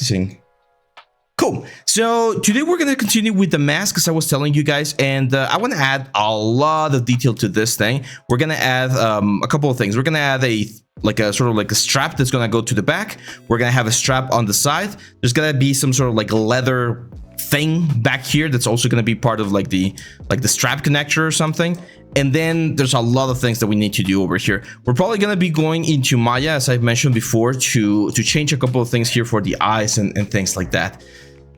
amazing. Cool. So today we're going to continue with the mask, as I was telling you guys, and I want to add a lot of detail to this thing. We're going to add a couple of things. We're going to add a sort of like a strap that's going to go to the back. We're going to have a strap on the side. There's going to be some sort of like leather thing back here that's also going to be part of like the strap connector or something. And then there's a lot of things that we need to do over here. We're probably going to be going into Maya, as I've mentioned before, to change a couple of things here for the eyes and things like that.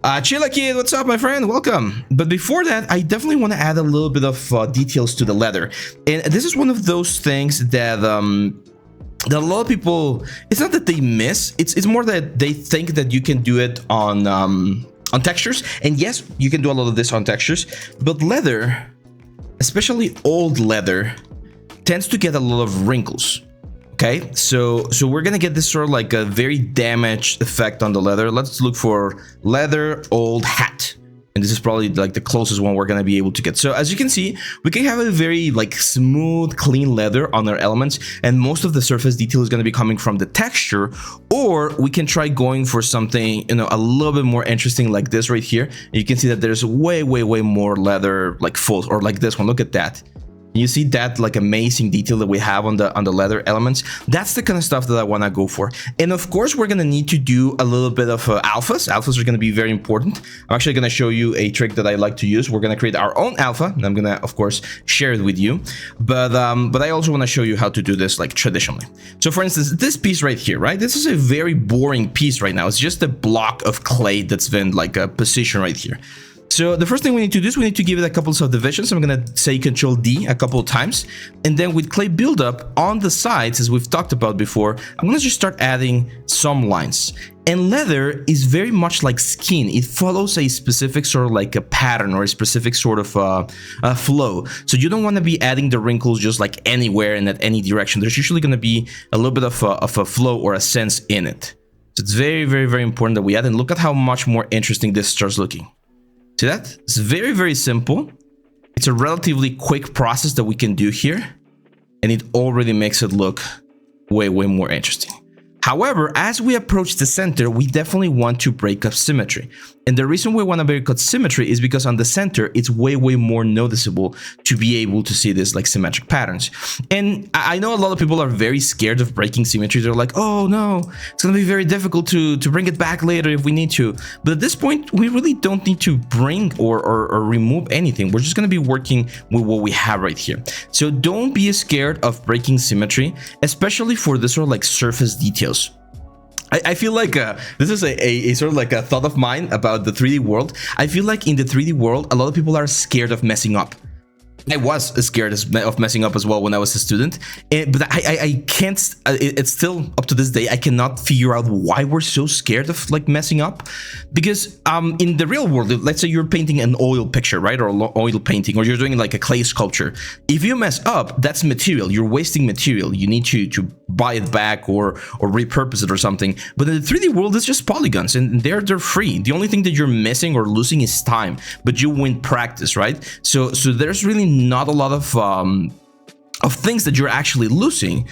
Chilla Kid, what's up, my friend? Welcome. But before that, I definitely want to add a little bit of details to the leather. And this is one of those things that that a lot of people, it's not that they miss, it's more that they think that you can do it on textures. And yes, you can do a lot of this on textures, but leather, especially old leather, tends to get a lot of wrinkles. Okay, so we're gonna get this sort of like a very damaged effect on the leather. Let's look for leather old hat, and this is probably like the closest one we're gonna be able to get. So as you can see, we can have a very like smooth, clean leather on our elements, and most of the surface detail is gonna be coming from the texture. Or we can try going for something, you know, a little bit more interesting, like this right here. And you can see that there's way more leather, like full, or like this one. Look at that. You see that like amazing detail that we have on the leather elements. That's the kind of stuff that I want to go for. And of course, we're going to need to do a little bit of alphas. Alphas are going to be very important. I'm actually going to show you a trick that I like to use. We're going to create our own alpha, and I'm going to, of course, share it with you. But I also want to show you how to do this like traditionally. So for instance, this piece right here, right? This is a very boring piece right now. It's just a block of clay that's been like a position right here. So the first thing we need to do is we need to give it a couple of divisions. I'm going to say Control D a couple of times. And then with clay buildup on the sides, as we've talked about before, I'm going to just start adding some lines. And leather is very much like skin. It follows a specific sort of like a pattern or a specific sort of flow. So you don't want to be adding the wrinkles just like anywhere and at any direction. There's usually going to be a little bit of a flow or a sense in it. So it's very important that we add. And look at how much more interesting this starts looking. See that? It's very simple. It's a relatively quick process that we can do here, and it already makes it look way more interesting. However, as we approach the center, we definitely want to break up symmetry. And the reason we want to break up symmetry is because on the center, it's way more noticeable to be able to see this like symmetric patterns. And I know a lot of people are very scared of breaking symmetry. They're like, oh no, it's going to be very difficult to bring it back later if we need to. But at this point, we really don't need to bring or remove anything. We're just going to be working with what we have right here. So don't be scared of breaking symmetry, especially for this sort of like surface details. I feel like this is a sort of like a thought of mine about the 3D world. I feel like in the 3D world, a lot of people are scared of messing up. I was scared of messing up as well when I was a student, but I can't, it's still up to this day, I cannot figure out why we're so scared of like messing up. Because in the real world, let's say you're painting an oil picture, right? Or oil painting, or you're doing like a clay sculpture. If you mess up, that's material, you're wasting material. You need to buy it back or repurpose it or something. But in the 3D world, it's just polygons, and they're free. The only thing that you're missing or losing is time, but you win practice, right? So there's really not a lot of things that you're actually losing.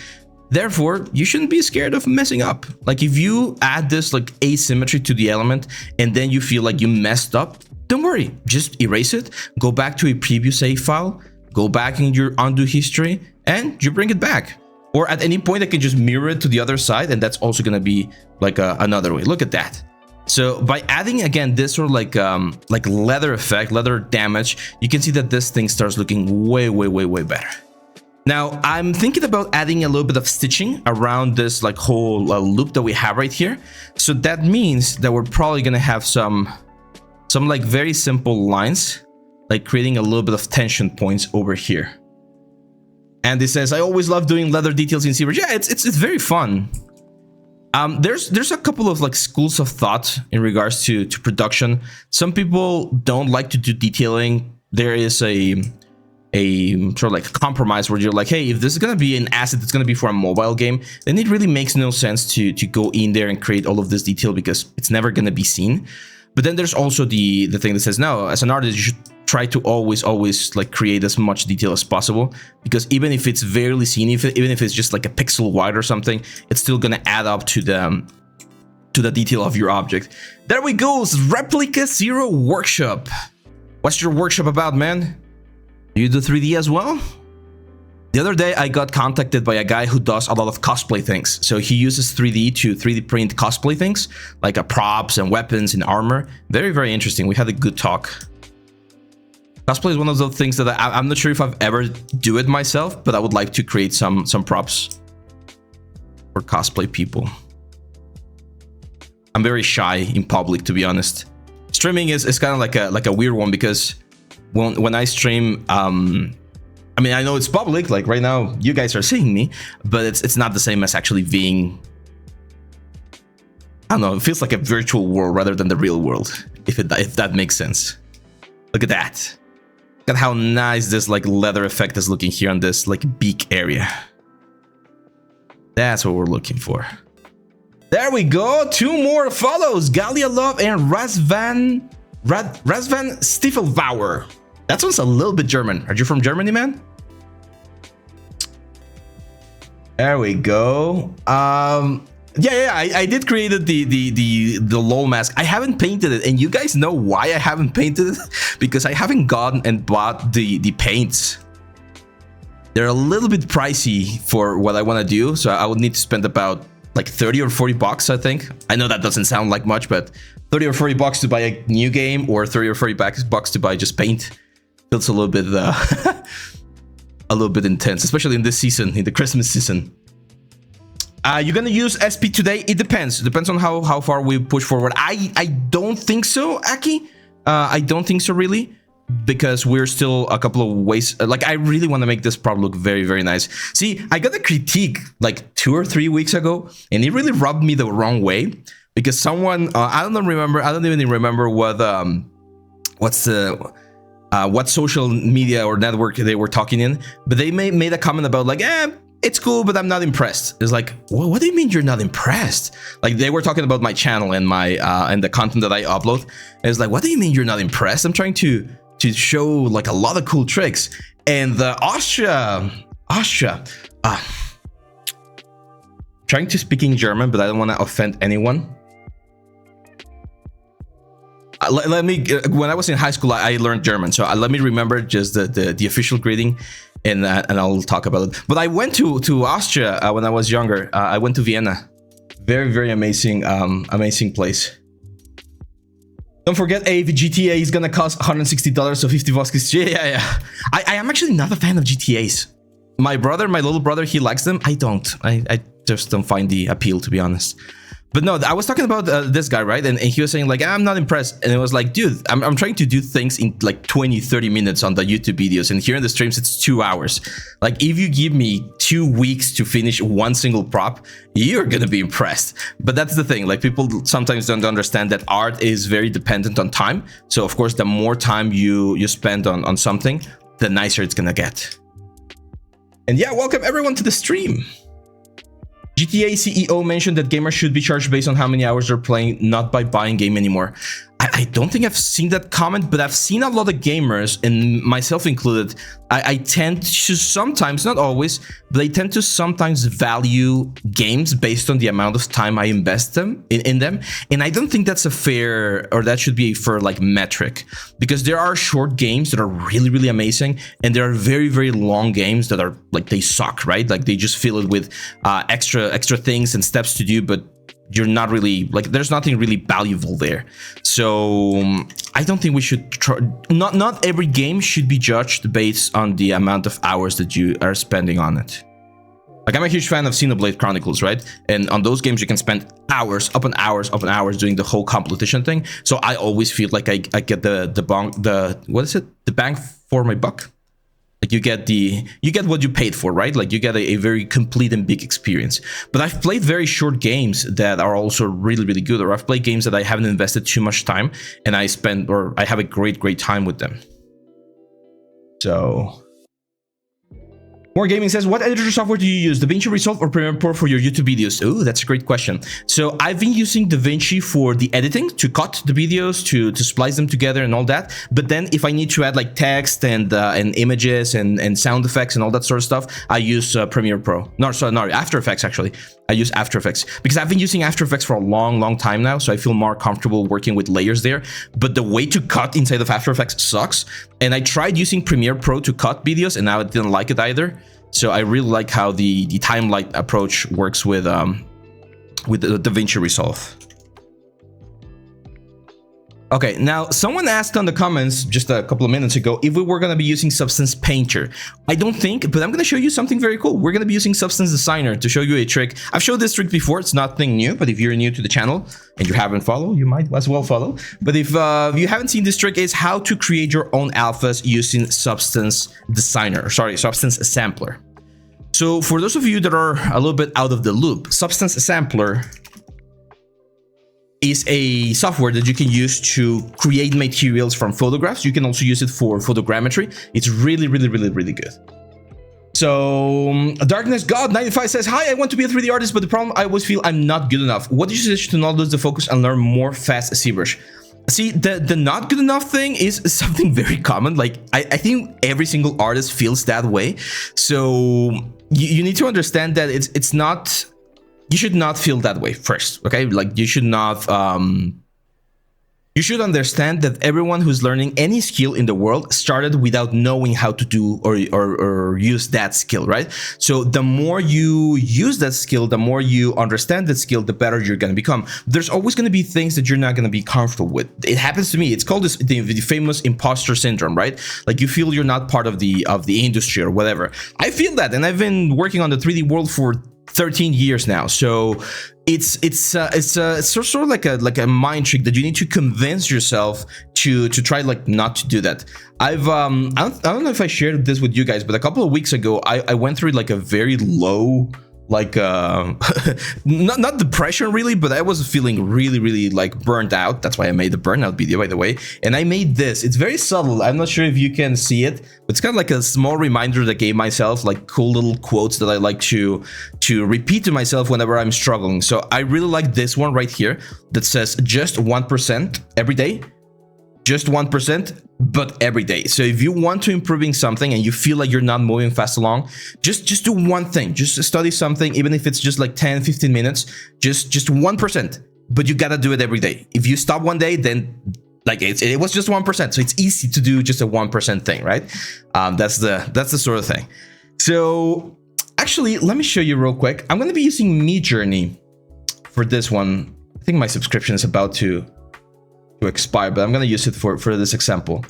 Therefore, you shouldn't be scared of messing up. Like if you add this like asymmetry to the element and then you feel like you messed up, don't worry, just erase it, go back to a previous save file, go back in your undo history, and you bring it back. Or at any point I can just mirror it to the other side, and that's also going to be like another way. Look at that. So by adding again this sort of like leather effect, leather damage, you can see that this thing starts looking way better. Now I'm thinking about adding a little bit of stitching around this like whole loop that we have right here. So that means that we're probably gonna have some like very simple lines, like creating a little bit of tension points over here. And it says, I always love doing leather details in ZBrush. Yeah, it's very fun. There's a couple of like schools of thought in regards to production. Some people don't like to do detailing. There is a sort of like compromise where you're like, hey, if this is gonna be an asset that's gonna be for a mobile game, then it really makes no sense to go in there and create all of this detail because it's never gonna be seen. But then there's also the thing that says, no, as an artist, you should try to always like create as much detail as possible, because even if it's barely seen, even if it's just like a pixel wide or something, it's still gonna add up to to the detail of your object. There we go, Replica Zero Workshop. What's your workshop about, man? Do you do 3D as well? The other day, I got contacted by a guy who does a lot of cosplay things. So he uses 3D to 3D print cosplay things, like props and weapons and armor. Very, very interesting. We had a good talk. Cosplay is one of those things that I'm not sure if I've ever do it myself, but I would like to create some props for cosplay people. I'm very shy in public, to be honest. Streaming is kind of like a weird one, because when I stream, I mean, I know it's public, like right now you guys are seeing me, but it's not the same as actually being, I don't know, it feels like a virtual world rather than the real world, if that makes sense. Look at that. Look at how nice this like leather effect is looking here on this like beak area. That's what we're looking for. There we go, 2 more follows, Galia Love and Razvan Stiefelbauer. That sounds a little bit German. Are you from Germany, man? There we go. Yeah, I did create the LOL mask. I haven't painted it, and you guys know why I haven't painted it? Because I haven't gone and bought the paints. They're a little bit pricey for what I want to do, so I would need to spend about like 30 or 40 bucks, I think. I know that doesn't sound like much, but 30 or 40 bucks to buy a new game, or 30 or 40 bucks to buy just paint, feels a little bit a little bit intense, especially in this season, in the Christmas season. You're gonna use SP today? It depends. It depends on how far we push forward. I don't think so, Aki. I don't think so, really, because we're still a couple of ways. Like, I really want to make this prop look very, very nice. See, I got a critique like 2 or 3 weeks ago, and it really rubbed me the wrong way, because someone I don't even remember what social media or network they were talking in, but they made a comment about like, it's cool, but I'm not impressed. It's like, well, what do you mean you're not impressed? Like, they were talking about my channel and my and the content that I upload. And it's like, what do you mean you're not impressed? I'm trying to show like a lot of cool tricks. And the Austria, trying to speak in German, but I don't want to offend anyone. Let me. When I was in high school, I learned German, so let me remember just the official greeting, and I'll talk about it. But I went to Austria when I was younger. I went to Vienna. Very, very amazing, amazing place. Don't forget, the GTA is gonna cost $160, so 50 bucks. Yeah. I am actually not a fan of GTAs. My little brother, he likes them. I don't. I just don't find the appeal, to be honest. But no, I was talking about this guy, right? And he was saying like, I'm not impressed. And it was like, dude, I'm trying to do things in like 20, 30 minutes on the YouTube videos. And here in the streams, it's 2 hours. Like, if you give me 2 weeks to finish one single prop, you're going to be impressed. But that's the thing. Like, people sometimes don't understand that art is very dependent on time. So, of course, the more time you spend on something, the nicer it's going to get. And yeah, welcome everyone to the stream. GTA CEO mentioned that gamers should be charged based on how many hours they're playing, not by buying game anymore. I don't think I've seen that comment, but I've seen a lot of gamers, and myself included, I tend to sometimes, not always, but I tend to sometimes value games based on the amount of time I invest in them. And I don't think that's a fair, or that should be a fair like metric, because there are short games that are really, really amazing, and there are very, very long games that are like, they suck, right? Like, they just fill it with extra things and steps to do, but you're not really like, there's nothing really valuable there. So I don't think we should not every game should be judged based on the amount of hours that you are spending on it. Like, I'm a huge fan of Xenoblade Chronicles, right? And on those games you can spend hours upon hours doing the whole competition thing. So I always feel like I get the bang for my buck. Like, you get what you paid for, right? Like, you get a very complete and big experience. But I've played very short games that are also really, really good, or I've played games that I haven't invested too much time, and I have a great time with them. So, More Gaming says, what editor software do you use, DaVinci Resolve or Premiere Pro for your YouTube videos? Oh, that's a great question. So I've been using DaVinci for the editing, to cut the videos, to splice them together and all that. But then if I need to add like text and images and sound effects and all that sort of stuff, I use Premiere Pro. No, sorry, After Effects actually. I use After Effects because I've been using After Effects for a long time now, so I feel more comfortable working with layers there. But the way to cut inside of After Effects sucks. And I tried using Premiere Pro to cut videos, and now I didn't like it either. So I really like how the timeline approach works with the DaVinci Resolve. Okay, now someone asked on the comments just a couple of minutes ago if we were going to be using Substance Painter. I don't think, but I'm going to show you something very cool. We're going to be using Substance Designer to show you a trick. I've showed this trick before. It's nothing new, but if you're new to the channel and you haven't followed, you might as well follow. But if you haven't seen this trick, is how to create your own alphas using Substance Designer. Sorry, Substance Sampler. So for those of you that are a little bit out of the loop, Substance Sampler is a software that you can use to create materials from photographs. You can also use it for photogrammetry. It's really good. So Darkness God 95 says, hi, I want to be a 3D artist, but the problem I always feel I'm not good enough. What do you suggest to not lose the focus and learn more fast ZBrush? See, the not good enough thing is something very common. Like I think every single artist feels that way. So you need to understand that it's not, you should not feel that way first, okay? Like you should not, you should understand that everyone who's learning any skill in the world started without knowing how to do or use that skill, right? So the more you use that skill, the more you understand that skill, the better you're gonna become. There's always gonna be things that you're not gonna be comfortable with. It happens to me. It's called the famous imposter syndrome, right? Like you feel you're not part of the industry or whatever. I feel that, and I've been working on the 3D world for 13 years now, so it's sort of like a mind trick that you need to convince yourself to try like not to do that. I don't know if I shared this with you guys, but a couple of weeks ago I went through like a very low, like not depression really, but I was feeling really like burnt out. That's why I made the burnout video, by the way. And I made this. It's very subtle. I'm not sure if you can see it, but it's kind of like a small reminder that I gave myself, like cool little quotes that I like to repeat to myself whenever I'm struggling. So I really like this one right here that says just 1% every day. Just 1%, but every day. So if you want to improving something and you feel like you're not moving fast along, just do one thing. Just study something, even if it's just like 10-15 minutes, just 1%, but you gotta do it every day. If you stop one day, then like it was just 1%. So it's easy to do just a 1% thing, right? That's the sort of thing. So actually, let me show you real quick. I'm gonna be using Midjourney for this one. I think my subscription is about to expire, but I'm going to use it for this example.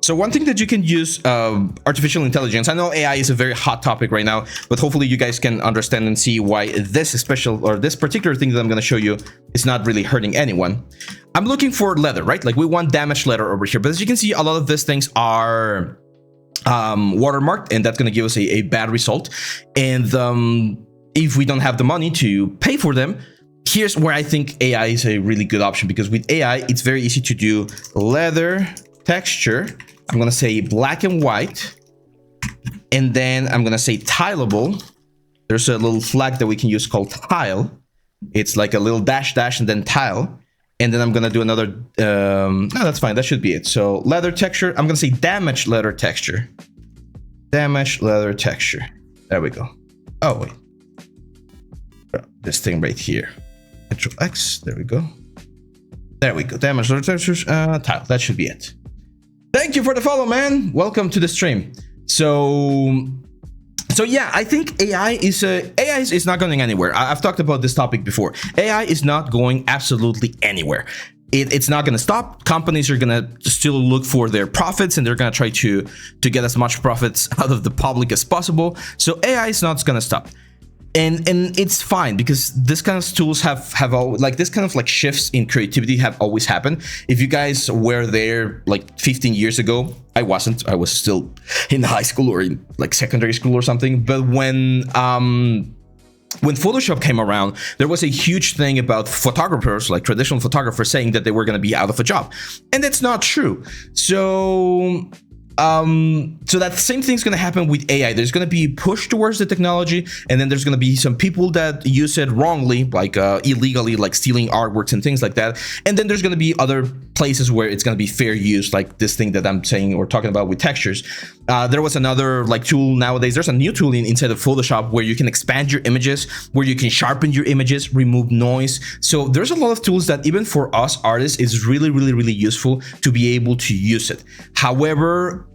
So one thing that you can use artificial intelligence. I know AI is a very hot topic right now, but hopefully you guys can understand and see why this particular thing that I'm going to show you is not really hurting anyone. I'm looking for leather, right? Like we want damaged leather over here, but as you can see, a lot of these things are watermarked, and that's going to give us a bad result. And if we don't have the money to pay for them, here's where I think AI is a really good option, because with AI, it's very easy to do leather texture. I'm going to say black and white, and then I'm going to say tileable. There's a little flag that we can use called tile. It's like a little dash and then tile. And then I'm going to do another, no, that's fine. That should be it. So leather texture, I'm going to say damaged leather texture. Damaged leather texture. There we go. Oh, wait. This thing right here. Control X, there we go. There we go. Damage leather textures, tile. That should be it. Thank you for the follow, man. Welcome to the stream. So yeah, I think AI is not going anywhere. I've talked about this topic before. AI is not going absolutely anywhere. It's not going to stop. Companies are going to still look for their profits, and they're going to try to get as much profits out of the public as possible. So AI is not going to stop. And it's fine, because this kind of tools have all, like this kind of like shifts in creativity have always happened. If you guys were there like 15 years ago, I wasn't. I was still in high school or in like secondary school or something. But when Photoshop came around, there was a huge thing about photographers, like traditional photographers, saying that they were going to be out of a job, and that's not true. So that same thing's going to happen with AI. There's going to be push towards the technology, and then there's going to be some people that use it wrongly, like illegally, like stealing artworks and things like that. And then there's going to be other places where it's going to be fair use, like this thing that I'm saying or talking about with textures. There was another like tool nowadays. There's a new tool inside of Photoshop where you can expand your images, where you can sharpen your images, remove noise. So there's a lot of tools that even for us artists is really, really, really useful to be able to use it. However,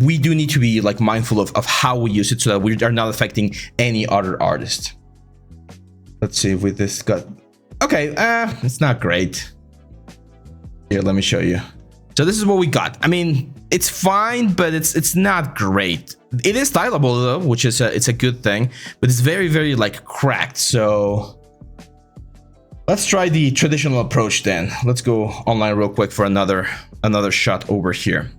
we do need to be like mindful of how we use it so that we are not affecting any other artist. Let's see if we this got okay. It's not great. Here, let me show you. So this is what we got. I mean, it's fine, but it's not great. It is stylable though, which is it's a good thing, but it's very, very like cracked. So let's try the traditional approach then. Let's go online real quick for another shot over here.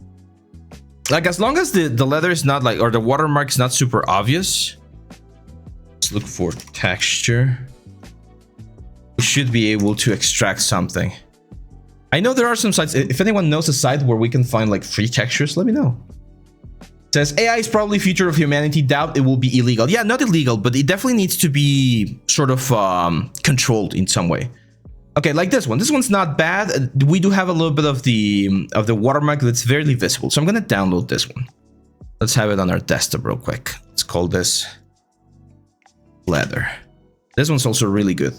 Like as long as the leather is not like, or the watermark is not super obvious. Let's look for texture. We should be able to extract something. I know there are some sites. If anyone knows a site where we can find like free textures, let me know. It says AI is probably future of humanity. Doubt it will be illegal. Yeah, not illegal, but it definitely needs to be sort of controlled in some way. Okay, like this one. This one's not bad. We do have a little bit of the watermark that's very visible. So I'm gonna download this one. Let's have it on our desktop real quick. Let's call this leather. This one's also really good.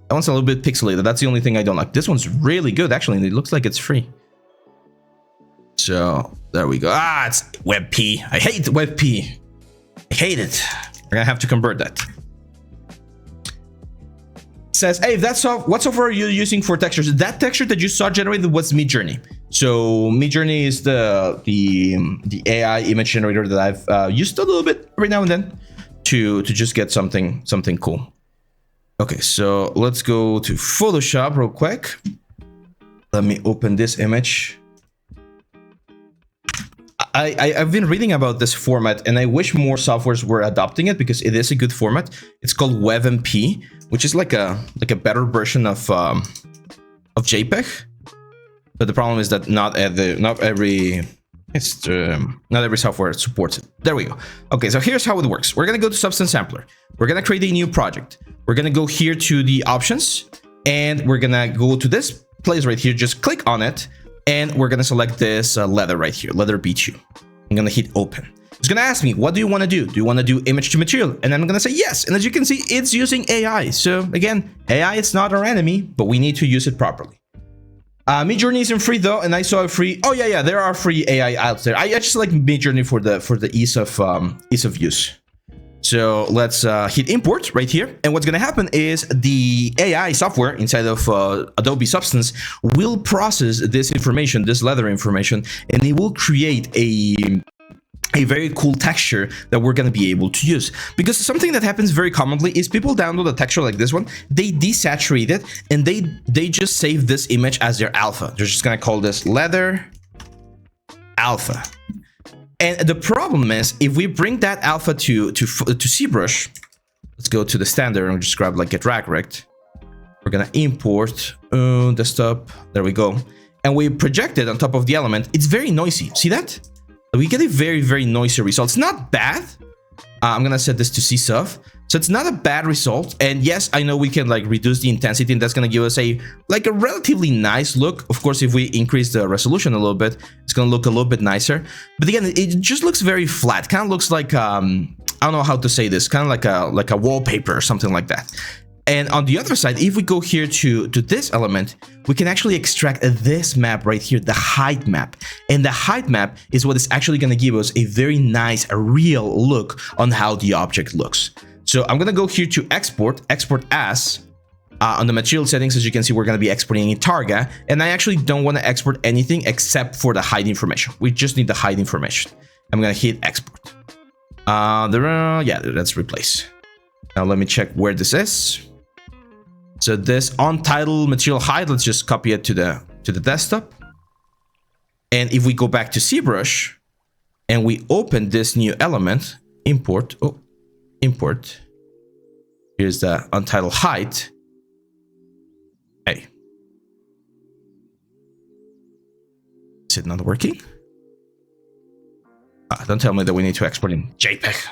That one's a little bit pixelated. That's the only thing I don't like. This one's really good, actually, and it looks like it's free. So there we go. Ah, it's WebP. I hate WebP. I hate it. We're gonna have to convert that. It says, hey, if that's what software are you using for textures? That texture that you saw generated was Midjourney. So Midjourney is the AI image generator that I've used a little bit every now and then to just get something cool. Okay, so let's go to Photoshop real quick. Let me open this image. I've been reading about this format, and I wish more softwares were adopting it because it is a good format. It's called WebMP, which is like a better version of JPEG. But the problem is that not every software supports it. There we go. Okay, so here's how it works. We're gonna go to Substance Sampler. We're gonna create a new project. We're gonna go here to the options, and we're gonna go to this place right here. Just click on it, and we're gonna select this leather right here, leather B2. I'm gonna hit open. It's gonna ask me, what do you want to do? Do you want to do image to material? And I'm gonna say yes. And as you can see, it's using AI. So again, AI is not our enemy, but we need to use it properly. Midjourney isn't free though, and I saw a free. Oh yeah, there are free AI out there. I just like Midjourney for the ease of use. So let's hit import right here, and what's gonna happen is the AI software inside of Adobe Substance will process this information, this leather information, and it will create a very cool texture that we're going to be able to use. Because something that happens very commonly is people download a texture like this one, they desaturate it, and they just save this image as their alpha. They're just going to call this leather alpha. And the problem is, if we bring that alpha to ZBrush, let's go to the standard and just grab like a drag rect. We're going to import desktop. There we go. And we project it on top of the element. It's very noisy. See that? We get a very, very noisy result. It's not bad. I'm gonna set this to CSUF. So it's not a bad result. And yes, I know we can like reduce the intensity, and that's gonna give us a relatively nice look. Of course, if we increase the resolution a little bit, it's gonna look a little bit nicer. But again, it just looks very flat. Kind of looks like I don't know how to say this. Kind of like a wallpaper or something like that. And on the other side, if we go here to this element, we can actually extract this map right here, the height map. And the height map is what is actually going to give us a very nice, real look on how the object looks. So I'm going to go here to export as. On the material settings, as you can see, we're going to be exporting in Targa. And I actually don't want to export anything except for the height information. We just need the height information. I'm going to hit export. Yeah, let's replace. Now let me check where this is. So this on title material height, let's just copy it to the desktop. And if we go back to ZBrush and we open this new element, import. Here's the untitled height. Hey. Is it not working? Don't tell me that we need to export in JPEG.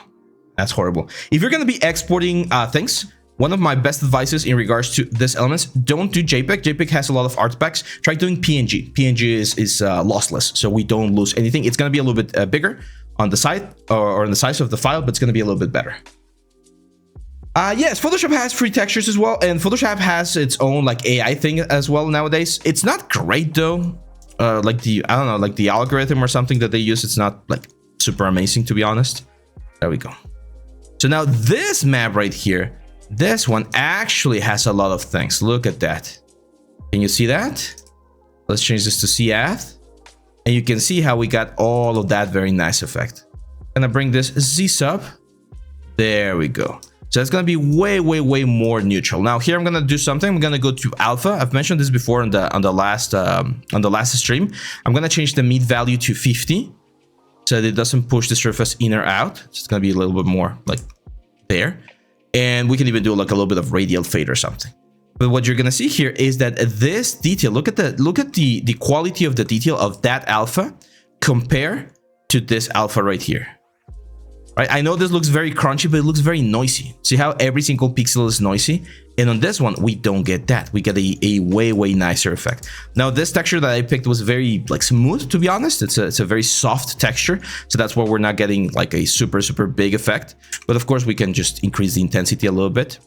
That's horrible. If you're going to be exporting things, one of my best advices in regards to this elements, don't do JPEG. JPEG has a lot of artifacts. Try doing PNG. PNG is lossless, so we don't lose anything. It's going to be a little bit bigger on the side or on the size of the file, but it's going to be a little bit better. Yes, Photoshop has free textures as well, and Photoshop has its own like AI thing as well nowadays. It's not great though. Like the, I don't know, like the algorithm or something that they use, it's not like super amazing, to be honest. There we go. So now this map right here, this one actually has a lot of things. Look at that. Can you see that? Let's change this to CF. And you can see how we got all of that very nice effect. I'm gonna bring this Z sub. There we go. So it's gonna be way more neutral. Now here I'm gonna do something. I'm gonna go to alpha. I've mentioned this before on the last stream. I'm gonna change the mid value to 50, so that it doesn't push the surface in or out. So it's gonna be a little bit more like there, and we can even do like a little bit of radial fade or something. But what you're gonna see here is that this detail. Look at the quality of the detail of that alpha compare to this alpha right here. Right? I know this looks very crunchy, but it looks very noisy. See how every single pixel is noisy? And on this one, we don't get that. We get a way nicer effect. Now, this texture that I picked was very like smooth, to be honest. It's a very soft texture. So that's why we're not getting like a super big effect. But of course, we can just increase the intensity a little bit.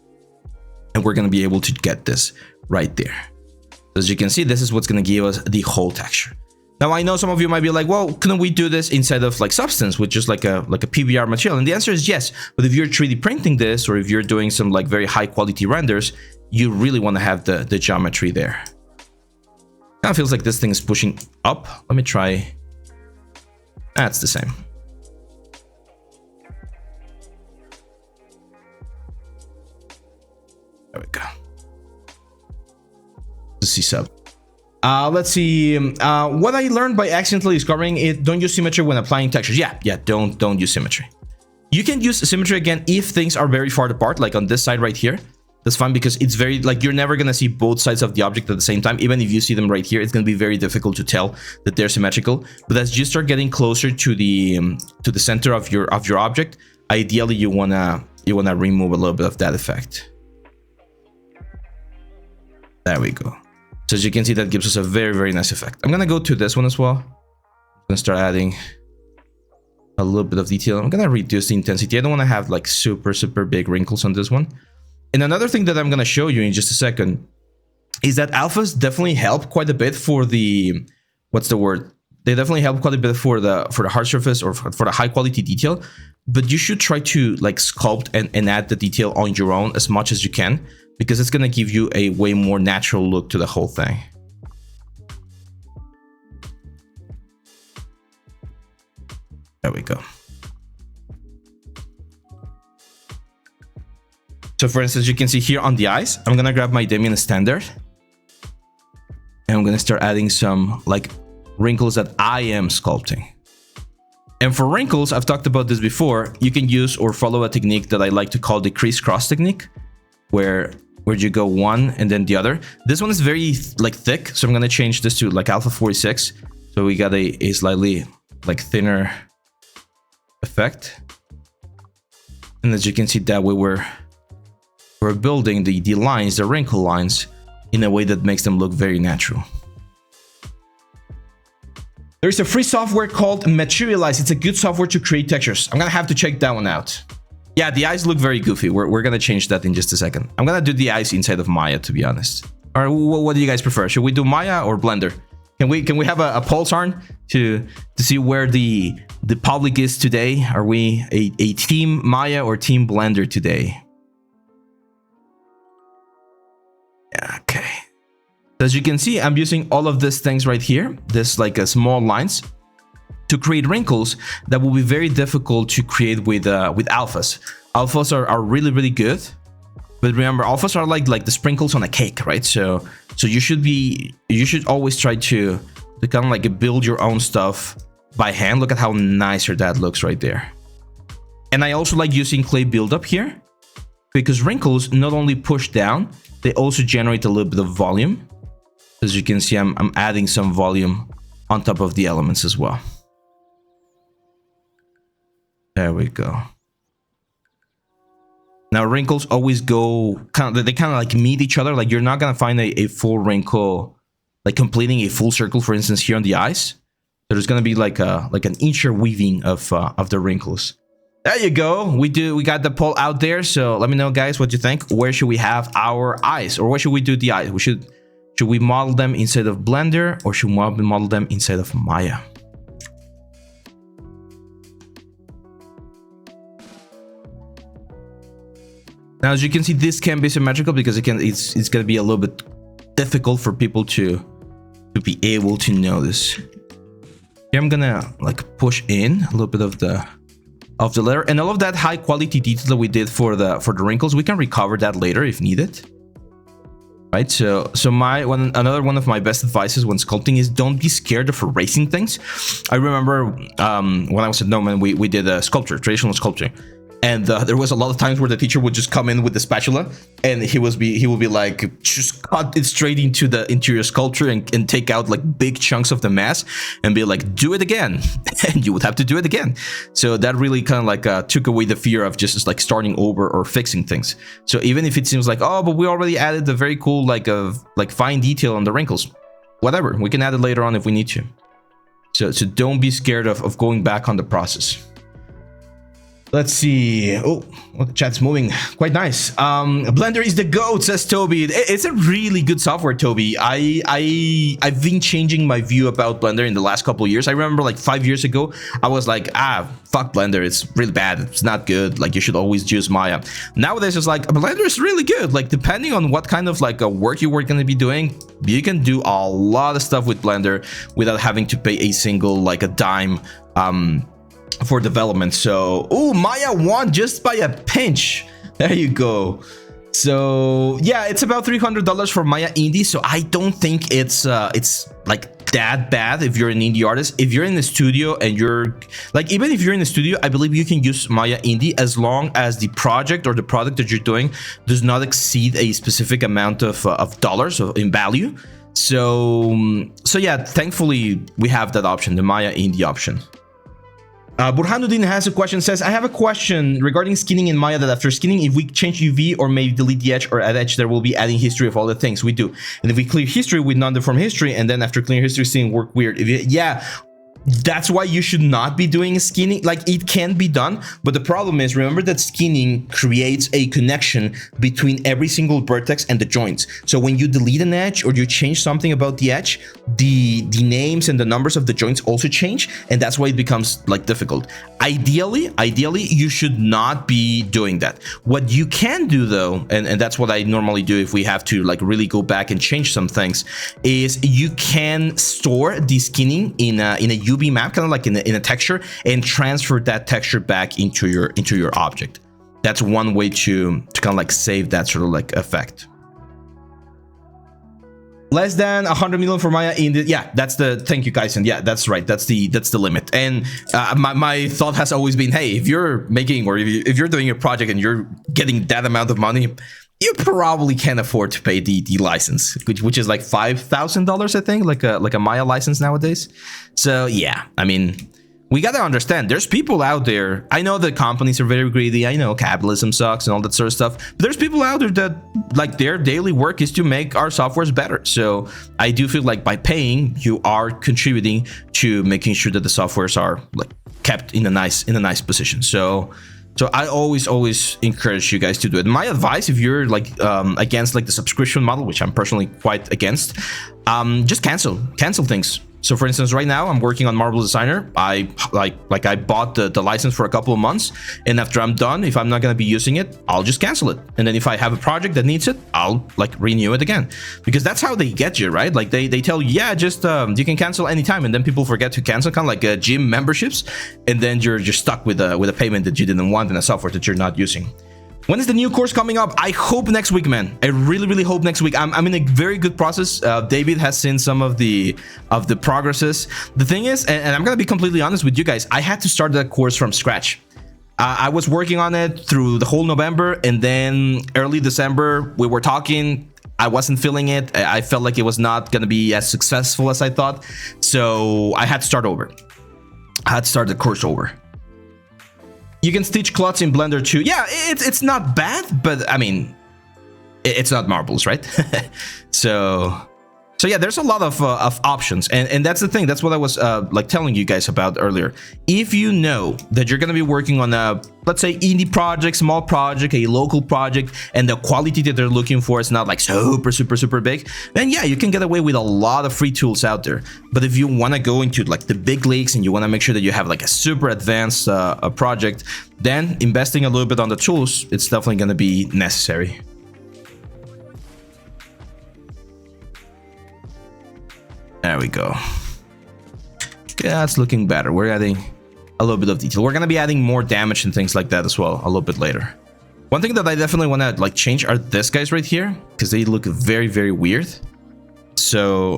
And we're going to be able to get this right there. As you can see, this is what's going to give us the whole texture. Now, I know some of you might be like, well, couldn't we do this inside of like Substance with just like a PBR material? And the answer is yes. But if you're 3D printing this, or if you're doing some like very high quality renders, you really want to have the geometry there. Kind of feels like this thing is pushing up. Let me try. That's the same. There we go. The C sub. Let's see. What I learned by accidentally discovering it: don't use symmetry when applying textures. Yeah, don't use symmetry. You can use symmetry again if things are very far apart, like on this side right here. That's fine, because it's very like you're never gonna see both sides of the object at the same time. Even if you see them right here, it's gonna be very difficult to tell that they're symmetrical. But as you start getting closer to the center of your object, ideally you wanna remove a little bit of that effect. There we go. So as you can see, that gives us a very nice effect. I'm gonna go to this one as well. I'm gonna start adding a little bit of detail. I'm gonna reduce the intensity. I don't want to have like super big wrinkles on this one. And another thing that I'm gonna show you in just a second is that alphas definitely help quite a bit for the, what's the word? They definitely help quite a bit for the hard surface or for the high quality detail. But you should try to like sculpt and add the detail on your own as much as you can, because it's gonna give you a way more natural look to the whole thing. There we go. So for instance, you can see here on the eyes, I'm gonna grab my Damien standard and I'm gonna start adding some like wrinkles that I am sculpting. And for wrinkles, I've talked about this before, you can use or follow a technique that I like to call the crisscross technique, where you go one and then the other. This one is very like thick, so I'm gonna change this to like alpha 46. So we got a slightly like thinner effect. And as you can see, that way we're building the lines, the wrinkle lines, in a way that makes them look very natural. There's a free software called Materialize. It's a good software to create textures. I'm gonna have to check that one out. Yeah, the eyes look very goofy. We're gonna change that in just a second. I'm gonna do the eyes inside of Maya, to be honest. Or what do you guys prefer? Should we do Maya or Blender? Can we have a pulse arm to see where the public is today? Are we a team Maya or team Blender today? Okay. As you can see, I'm using all of these things right here, this like a small lines, to create wrinkles that will be very difficult to create with alphas. Alphas are really good, but remember, alphas are like the sprinkles on a cake, right? So you should always try to kind of like build your own stuff by hand. Look at how nicer that looks right there. And I also like using clay buildup here, because wrinkles not only push down, they also generate a little bit of volume. As you can see, I'm adding some volume on top of the elements as well. There we go. Now wrinkles always go they kind of like meet each other. Like you're not gonna find a full wrinkle, like completing a full circle, for instance, here on the eyes. So there's gonna be like an interweaving of the wrinkles. There you go. We got the poll out there. So let me know, guys, what you think. Where should we have our eyes, or where should we do the eyes? Should we model them inside of Blender, or should we model them inside of Maya? Now, as you can see, this can be symmetrical because it's gonna be a little bit difficult for people to be able to notice. Here I'm gonna like push in a little bit of the layer, and all of that high quality detail that we did for the wrinkles, we can recover that later if needed. Right, so another one of my best advices when sculpting is don't be scared of erasing things. I remember when I was at Noman, we did a sculpture, traditional sculpture. And there was a lot of times where the teacher would just come in with the spatula, and he would be like, just cut it straight into the interior sculpture and take out like big chunks of the mass and be like, do it again, and you would have to do it again. So that really kind of like took away the fear of just like starting over or fixing things. So even if it seems like, oh, but we already added the very cool like fine detail on the wrinkles, whatever, we can add it later on if we need to. So don't be scared of going back on the process. Let's see. Oh, well, the chat's moving. Quite nice. Blender is the GOAT, says Toby. It's a really good software, Toby. I've been changing my view about Blender in the last couple of years. I remember like 5 years ago, I was like, fuck Blender. It's really bad. It's not good. Like you should always use Maya. Nowadays, it's like Blender is really good. Like depending on what kind of like work you were going to be doing, you can do a lot of stuff with Blender without having to pay a single like a dime for development. So Maya won just by a pinch. There you go. So yeah, it's about $300 for Maya Indie. So I don't think it's like that bad if you're an indie artist. If you're in the studio and you're like, even if you're in the studio, I believe you can use Maya Indie as long as the project or the product that you're doing does not exceed a specific amount of dollars in value. So yeah, thankfully we have that option, the Maya Indie option. Burhanuddin has a question, says, I have a question regarding skinning in Maya, that after skinning, if we change UV or maybe delete the edge or add edge, there will be adding history of all the things we do. And if we clear history with non-deform history, and then after clearing history, seeing work weird. Yeah, that's why you should not be doing skinning. Like it can be done, but the problem is, remember that skinning creates a connection between every single vertex and the joints. So when you delete an edge or you change something about the edge, the names and the numbers of the joints also change, and that's why it becomes like difficult. Ideally you should not be doing that. What you can do though, and that's what I normally do if we have to like really go back and change some things, is you can store the skinning in a UV map, kind of like in a texture, and transfer that texture back into your object. That's one way to kind of like save that sort of like effect. Less than 100 million for Maya in the, yeah, that's the, thank you guys, and yeah, that's right, that's the limit. And my thought has always been, hey, if you're making, or if you're doing a project and you're getting that amount of money, you probably can't afford to pay the license, which is like $5,000, I think, like a Maya license nowadays. So yeah, I mean, we gotta understand, there's people out there. I know that companies are very greedy. I know capitalism sucks and all that sort of stuff. But there's people out there that like their daily work is to make our softwares better. So I do feel like by paying, you are contributing to making sure that the softwares are like kept in a nice position. So I always encourage you guys to do it. My advice, if you're like against like the subscription model, which I'm personally quite against, just cancel things. So for instance, right now I'm working on Marble Designer. I bought the license for a couple of months, and after I'm done, if I'm not going to be using it, I'll just cancel it. And then if I have a project that needs it, I'll like renew it again, because that's how they get you, right? Like they tell you, yeah, just you can cancel anytime, and then people forget to cancel, kind of like gym memberships, and then you're just stuck with a payment that you didn't want in a software that you're not using. When is the new course coming up? I hope next week, man. I really hope next week. I'm in a very good process. David has seen some of the progresses. The thing is, and I'm gonna be completely honest with you guys, I had to start that course from scratch. I was working on it through the whole November, and then early December we were talking. I wasn't feeling it. I felt like it was not gonna be as successful as I thought. So I had to start over. I had to start the course over. You can stitch clots in Blender too. Yeah, it's not bad, but I mean, it's not marbles, right? So yeah, there's a lot of options, and that's the thing. That's what I was like telling you guys about earlier. If you know that you're gonna be working on a, let's say, indie project, small project, a local project, and the quality that they're looking for is not like super big, then yeah, you can get away with a lot of free tools out there. But if you want to go into like the big leagues and you want to make sure that you have like a super advanced project, then investing a little bit on the tools, it's definitely gonna be necessary. There we go. Okay, that's looking better. We're adding a little bit of detail. We're gonna be adding more damage and things like that as well a little bit later. One thing that I definitely want to like change are these guys right here, because they look very weird. So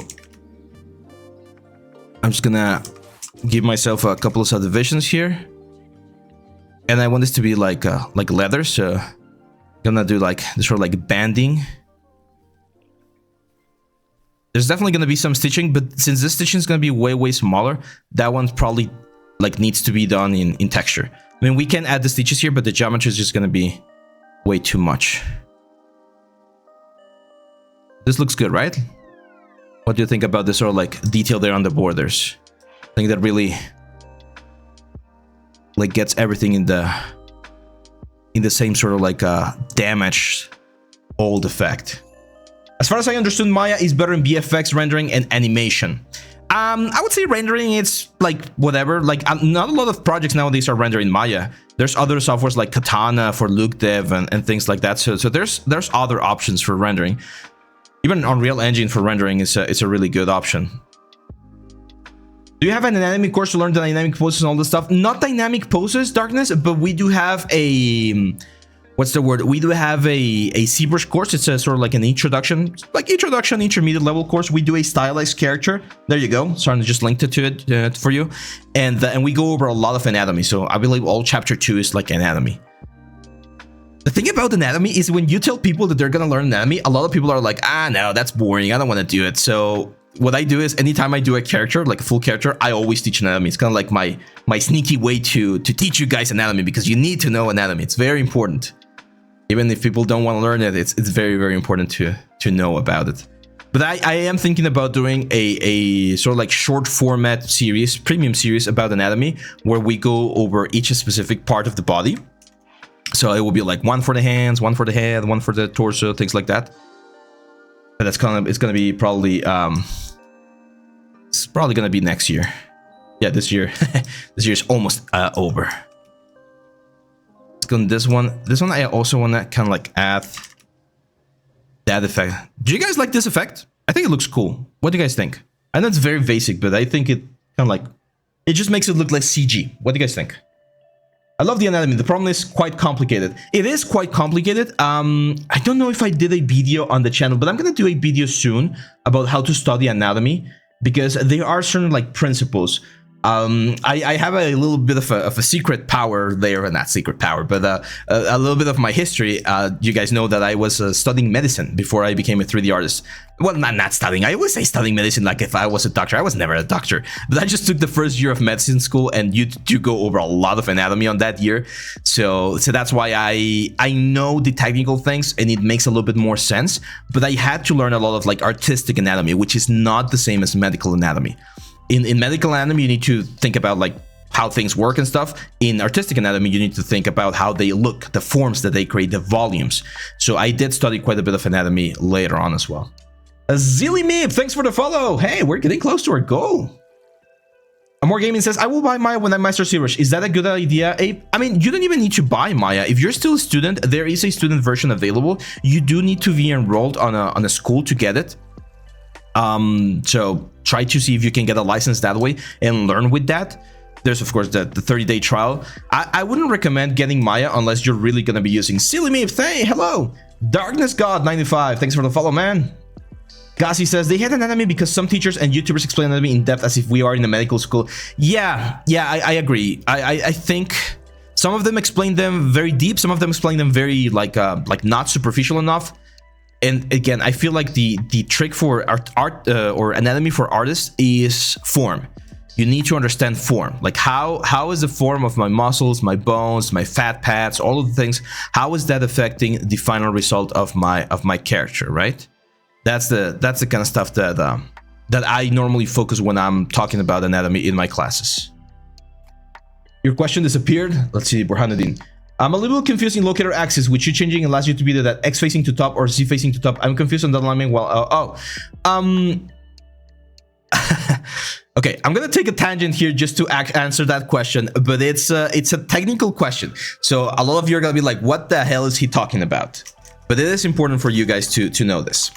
I'm just gonna give myself a couple of subdivisions here, and I want this to be like leather. So I'm gonna do like this sort of like banding. There's definitely going to be some stitching, but since this stitching is going to be way smaller, that one probably like needs to be done in texture. I mean, we can add the stitches here, but the geometry is just going to be way too much. This looks good, right? What do you think about this sort of like detail there on the borders? I think that really like gets everything in the same sort of like damaged old effect. As far as I understood, Maya is better in VFX rendering and animation. I would say rendering, it's like whatever. Like not a lot of projects nowadays are rendering Maya. There's other softwares like Katana for look dev and things like that. So there's other options for rendering. Even Unreal Engine for rendering is a really good option. Do you have an anatomy course to learn the dynamic poses and all this stuff? Not dynamic poses, Darkness, but we do have a... What's the word? We do have a ZBrush course. It's a sort of like an introduction, intermediate level course. We do a stylized character. There you go. Sorry, I just linked it to it for you. And we go over a lot of anatomy. So I believe all chapter 2 is like anatomy. The thing about anatomy is when you tell people that they're going to learn anatomy, a lot of people are like, no, that's boring. I don't want to do it. So what I do is anytime I do a character, like a full character, I always teach anatomy. It's kind of like my sneaky way to teach you guys anatomy, because you need to know anatomy. It's very important. Even if people don't want to learn it, it's very important to know about it. But I am thinking about doing a sort of like short format series, premium series about anatomy, where we go over each specific part of the body. So it will be like one for the hands, one for the head, one for the torso, things like that. But it's gonna be probably it's probably gonna be next year. Yeah, this year. This year's almost over. This one I also want to kind of like add that effect. Do you guys like this effect? I think it looks cool. What do you guys think? I know it's very basic, but I think it kind of like, it just makes it look like CG. What do you guys think? I love the anatomy. The problem is quite complicated. It is quite complicated. I don't know if I did a video on the channel, but I'm gonna do a video soon about how to study anatomy, because there are certain like principles. I have a little bit of a secret power there, not secret power, but a little bit of my history. You guys know that I was studying medicine before I became a 3D artist. Well, not studying. I always say studying medicine like if I was a doctor. I was never a doctor, but I just took the first year of medicine school, and you do go over a lot of anatomy on that year. So that's why I know the technical things, and it makes a little bit more sense. But I had to learn a lot of like artistic anatomy, which is not the same as medical anatomy. In medical anatomy, you need to think about like how things work and stuff. In artistic anatomy, you need to think about how they look, the forms that they create, the volumes. So I did study quite a bit of anatomy later on as well. Zilly Meep, thanks for the follow. Hey, we're getting close to our goal. More Gaming says, I will buy Maya when I master ZBrush. Is that a good idea, Abe? I mean, you don't even need to buy Maya. If you're still a student, there is a student version available. You do need to be enrolled on a school to get it. So try to see if you can get a license that way and learn with that. There's of course the 30-day trial. I wouldn't recommend getting Maya unless you're really gonna be using Silly Me. Hey, hello, Darkness God 95. Thanks for the follow, man. Gassi says they hate anatomy because some teachers and YouTubers explain anatomy in depth as if we are in a medical school. Yeah, I agree. I think some of them explain them very deep. Some of them explain them very like not superficial enough. And again, I feel like the trick for art or anatomy for artists is form. you need to understand form. Like how is the form of my muscles, my bones, my fat pads, all of the things, how is that affecting the final result of my character, right? That's the kind of stuff that that I normally focus when I'm talking about anatomy in my classes. Your question disappeared. Let's see, Burhanuddin. I'm a little confused in locator axis, which you changing allows you to be that X facing to top or Z facing to top. I'm confused on that alignment. Well, okay, I'm gonna take a tangent here just to answer that question, but it's a technical question. So a lot of you are gonna be like, what the hell is he talking about? But it is important for you guys to know this.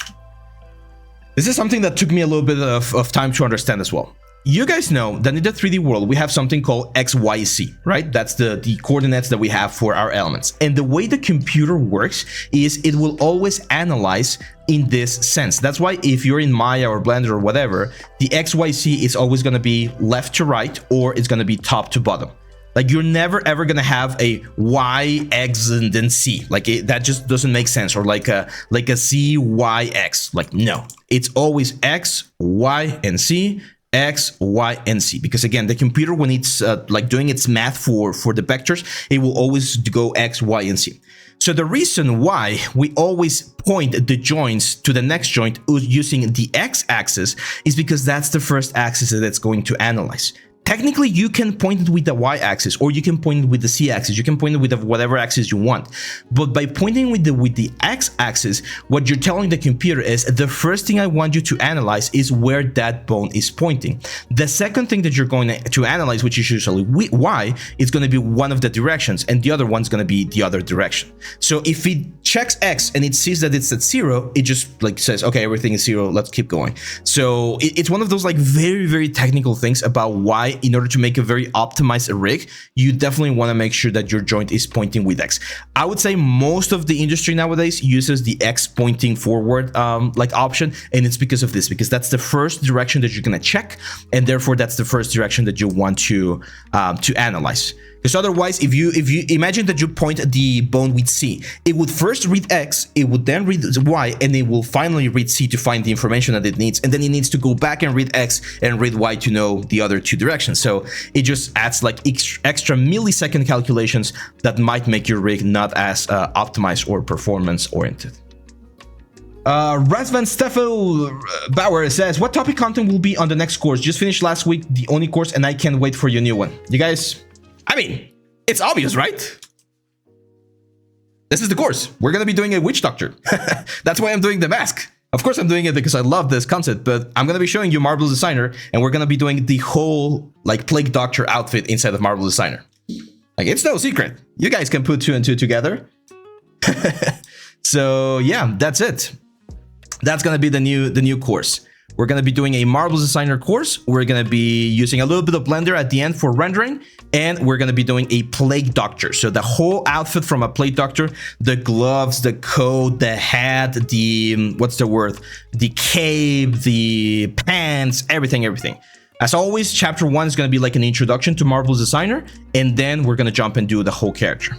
This is something that took me a little bit of time to understand as well. You guys know that in the 3D world, we have something called X, Y, Z, right? That's the coordinates that we have for our elements. And the way the computer works is it will always analyze in this sense. That's why if you're in Maya or Blender or whatever, the X, Y, Z is always going to be left to right, or it's going to be top to bottom. Like you're never ever gonna have a Y, X, and then C. Like that just doesn't make sense. Or like a Z, Y, X. Like no, it's always X, Y, and C. X, Y, and Z, because again, the computer, when it's like doing its math for the vectors, it will always go X, Y, and Z. So the reason why we always point the joints to the next joint using the X axis is because that's the first axis that it's going to analyze. Technically, you can point it with the Y-axis, or you can point it with the Z-axis. You can point it with whatever axis you want. But by pointing with the X-axis, what you're telling the computer is the first thing I want you to analyze is where that bone is pointing. The second thing that you're going to analyze, which is usually Y, is going to be one of the directions, and the other one's going to be the other direction. So if it checks X and it sees that it's at 0, it just like says, okay, everything is 0, let's keep going. So it's one of those like very, very technical things about why, in order to make a very optimized rig, you definitely want to make sure that your joint is pointing with X. I would say most of the industry nowadays uses the X pointing forward like option, and it's because of this, because that's the first direction that you're going to check, and therefore that's the first direction that you want to analyze. Because otherwise, if you imagine that you point the bone with C, it would first read X, it would then read Y, and it will finally read C to find the information that it needs, and then it needs to go back and read X and read Y to know the other two directions. So it just adds like extra millisecond calculations that might make your rig not as optimized or performance oriented. Razvan Steffel Bauer says, what topic content will be on the next course? Just finished last week, the Oni course, and I can't wait for your new one. You guys, I mean, it's obvious, right? This is the course. We're going to be doing a witch doctor. That's why I'm doing the mask. Of course, I'm doing it because I love this concept, but I'm going to be showing you Marvelous Designer, and we're going to be doing the whole like plague doctor outfit inside of Marvelous Designer. Like, it's no secret. You guys can put 2 and 2 together. So yeah, that's it. That's going to be the new course. We're going to be doing a Marvelous Designer course. We're going to be using a little bit of Blender at the end for rendering, and we're going to be doing a Plague Doctor. So the whole outfit from a Plague Doctor, the gloves, the coat, the hat, the, what's the word? The cape, the pants, everything. As always, chapter 1 is going to be like an introduction to Marvelous Designer, and then we're going to jump and do the whole character.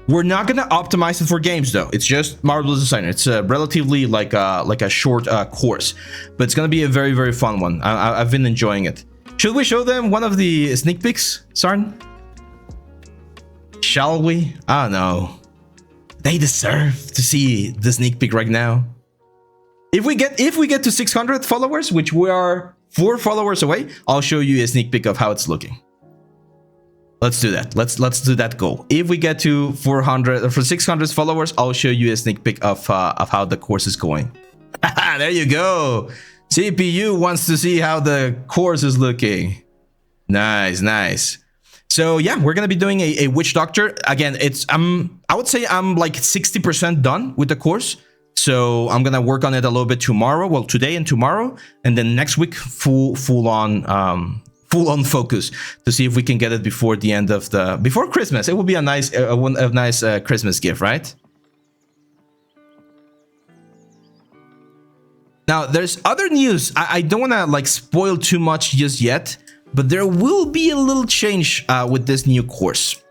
We're not going to optimize it for games, though. It's just Marvelous Designer. It's relatively like a short course, but it's going to be a very, very fun one. I've been enjoying it. Should we show them one of the sneak peeks, Sarn? Shall we? I don't know. They deserve to see the sneak peek right now. If we get to 600 followers, which we are 4 followers away, I'll show you a sneak peek of how it's looking. Let's do that. Let's do that goal. If we get to 600 followers, I'll show you a sneak peek of how the course is going. There you go. CPU wants to see how the course is looking. Nice. So yeah, we're gonna be doing a witch doctor again. I would say I'm like 60% done with the course. So I'm gonna work on it a little bit tomorrow. Well, today and tomorrow, and then next week full on focus to see if we can get it before the end of before Christmas. It will be a nice Christmas gift, right? Now there's other news. I don't want to like spoil too much just yet, but there will be a little change with this new course.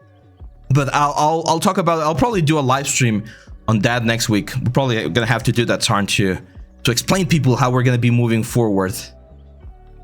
But I'll talk about it. I'll probably do a live stream on that next week. We're probably gonna have to do that, Sarn, to explain people how we're gonna be moving forward.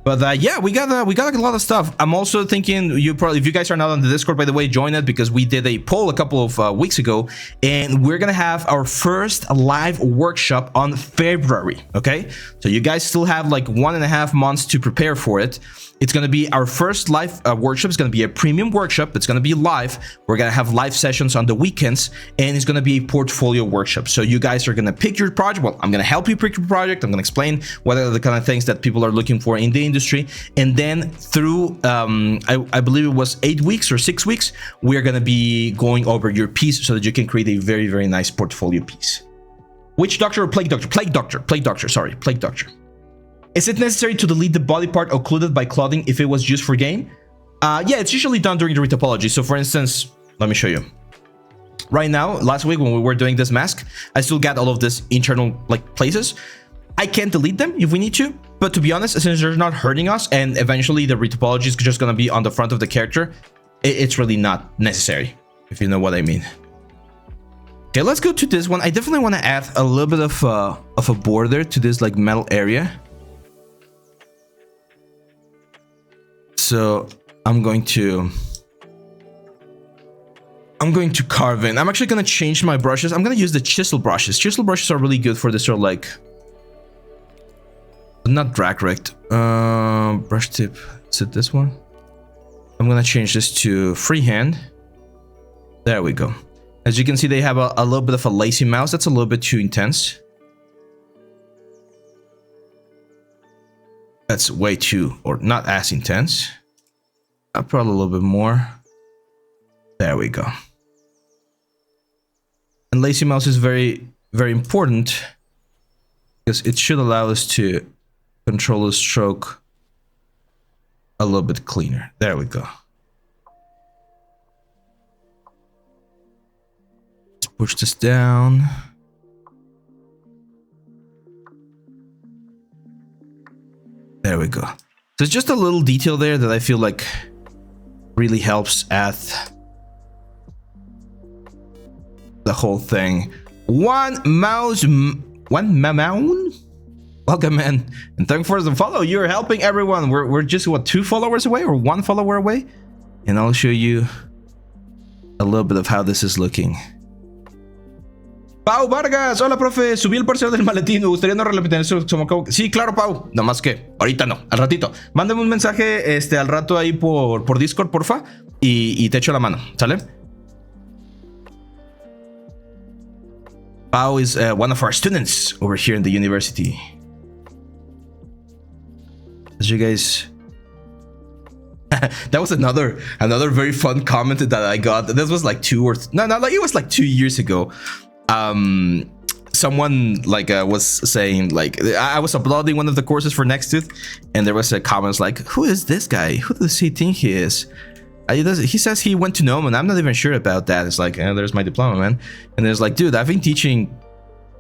But yeah, we got a lot of stuff. I'm also thinking if you guys are not on the Discord, by the way, join it, because we did a poll a couple of weeks ago, and we're gonna have our first live workshop on February. Okay, so you guys still have like 1.5 months to prepare for it. It's going to be our first live workshop. It's going to be a premium workshop. It's going to be live. We're going to have live sessions on the weekends, and it's going to be a portfolio workshop. So you guys are going to pick your project. Well, I'm going to help you pick your project. I'm going to explain what are the kind of things that people are looking for in the industry. And then through, I believe it was 8 weeks or 6 weeks, we're going to be going over your piece so that you can create a very, very nice portfolio piece. Witch Doctor or Plague Doctor? Plague Doctor. Plague Doctor. Sorry, Plague Doctor. Is it necessary to delete the body part occluded by clothing if it was used for game? Yeah, it's usually done during the retopology. So for instance, let me show you. Right now, last week when we were doing this mask, I still got all of this internal like places. I can delete them if we need to, but to be honest, since they're not hurting us and eventually the retopology is just going to be on the front of the character, it's really not necessary, if you know what I mean. Okay, let's go to this one. I definitely want to add a little bit of a border to this like metal area. So I'm going to carve in. I'm actually going to change my brushes. I'm going to use the chisel brushes. Chisel brushes are really good for this sort of like, not drag rect, brush tip. Is it this one? I'm going to change this to freehand. There we go. As you can see, they have a little bit of a lazy mouse. That's a little bit too intense. That's way too, or not as intense. Probably a little bit more. There we go. And lazy mouse is very, very important because it should allow us to control the stroke a little bit cleaner. There we go. Let's push this down. There we go. So it's just a little detail there that I feel like really helps add the whole thing. One Mamoun? Welcome, man. And thanks for the follow. You're helping everyone. We're just, what, 2 followers away or 1 follower away? And I'll show you a little bit of how this is looking. Pau Vargas, hola profe, subí el parcial del maletín, me gustaría no repetir eso. Sí, claro, Pau, nada más que ahorita no, al ratito. Mándame un mensaje al rato ahí por Discord, porfa, y te echo la mano, ¿sale? Pau is one of our students over here in the university. As you guys... that was another very fun comment that I got. This was like it was like 2 years ago. Someone like was saying, like, I was uploading one of the courses for Nextooth, and there was a comment like, who is this guy? Who does he think he is? He says he went to Nome, and I'm not even sure about that. It's like, there's my diploma, man. And there's like, dude, I've been teaching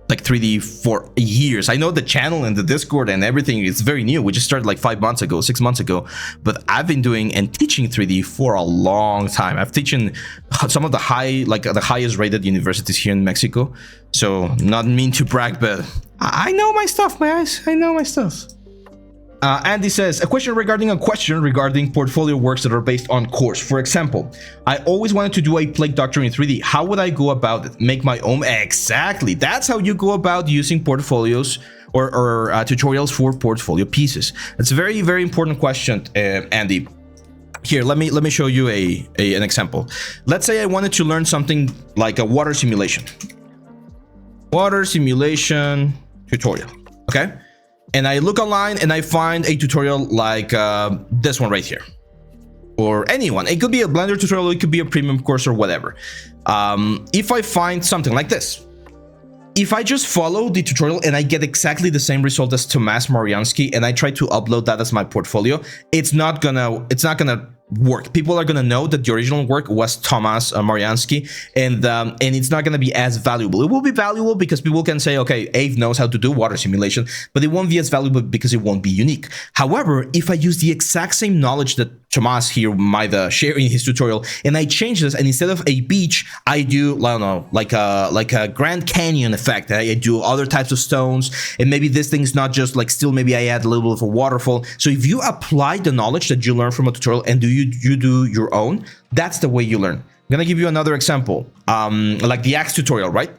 like 3D for years. I know the channel and the Discord and everything is very new. We just started like 5 months ago, 6 months ago, but I've been doing and teaching 3D for a long time. I've teaching some of the highest rated universities here in Mexico. So not mean to brag, but I know my stuff, guys. I know my stuff. Andy says, a question regarding portfolio works that are based on course. For example, I always wanted to do a Plague Doctor in 3D. How would I go about it? Make my own? Exactly. That's how you go about using portfolios or tutorials for portfolio pieces. It's a very, very important question, Andy. Here, let me show you an example. Let's say I wanted to learn something like a water simulation. Water simulation tutorial. Okay. And I look online and I find a tutorial like this one right here, or anyone. It could be a Blender tutorial, it could be a premium course or whatever. If I find something like this, if I just follow the tutorial and I get exactly the same result as Tomasz Mariansky and I try to upload that as my portfolio, it's not gonna work. People are gonna know that the original work was Tomasz Mariansky, and it's not gonna be as valuable. It will be valuable because people can say, okay, Ave knows how to do water simulation, but it won't be as valuable because it won't be unique. However, if I use the exact same knowledge that Tomas here might share in his tutorial, and I change this, and instead of a beach, I do, I don't know, like a Grand Canyon effect. I do other types of stones, and maybe this thing is not just like still, maybe I add a little bit of a waterfall. So if you apply the knowledge that you learn from a tutorial and you do your own, that's the way you learn. I'm gonna give you another example, like the axe tutorial, right?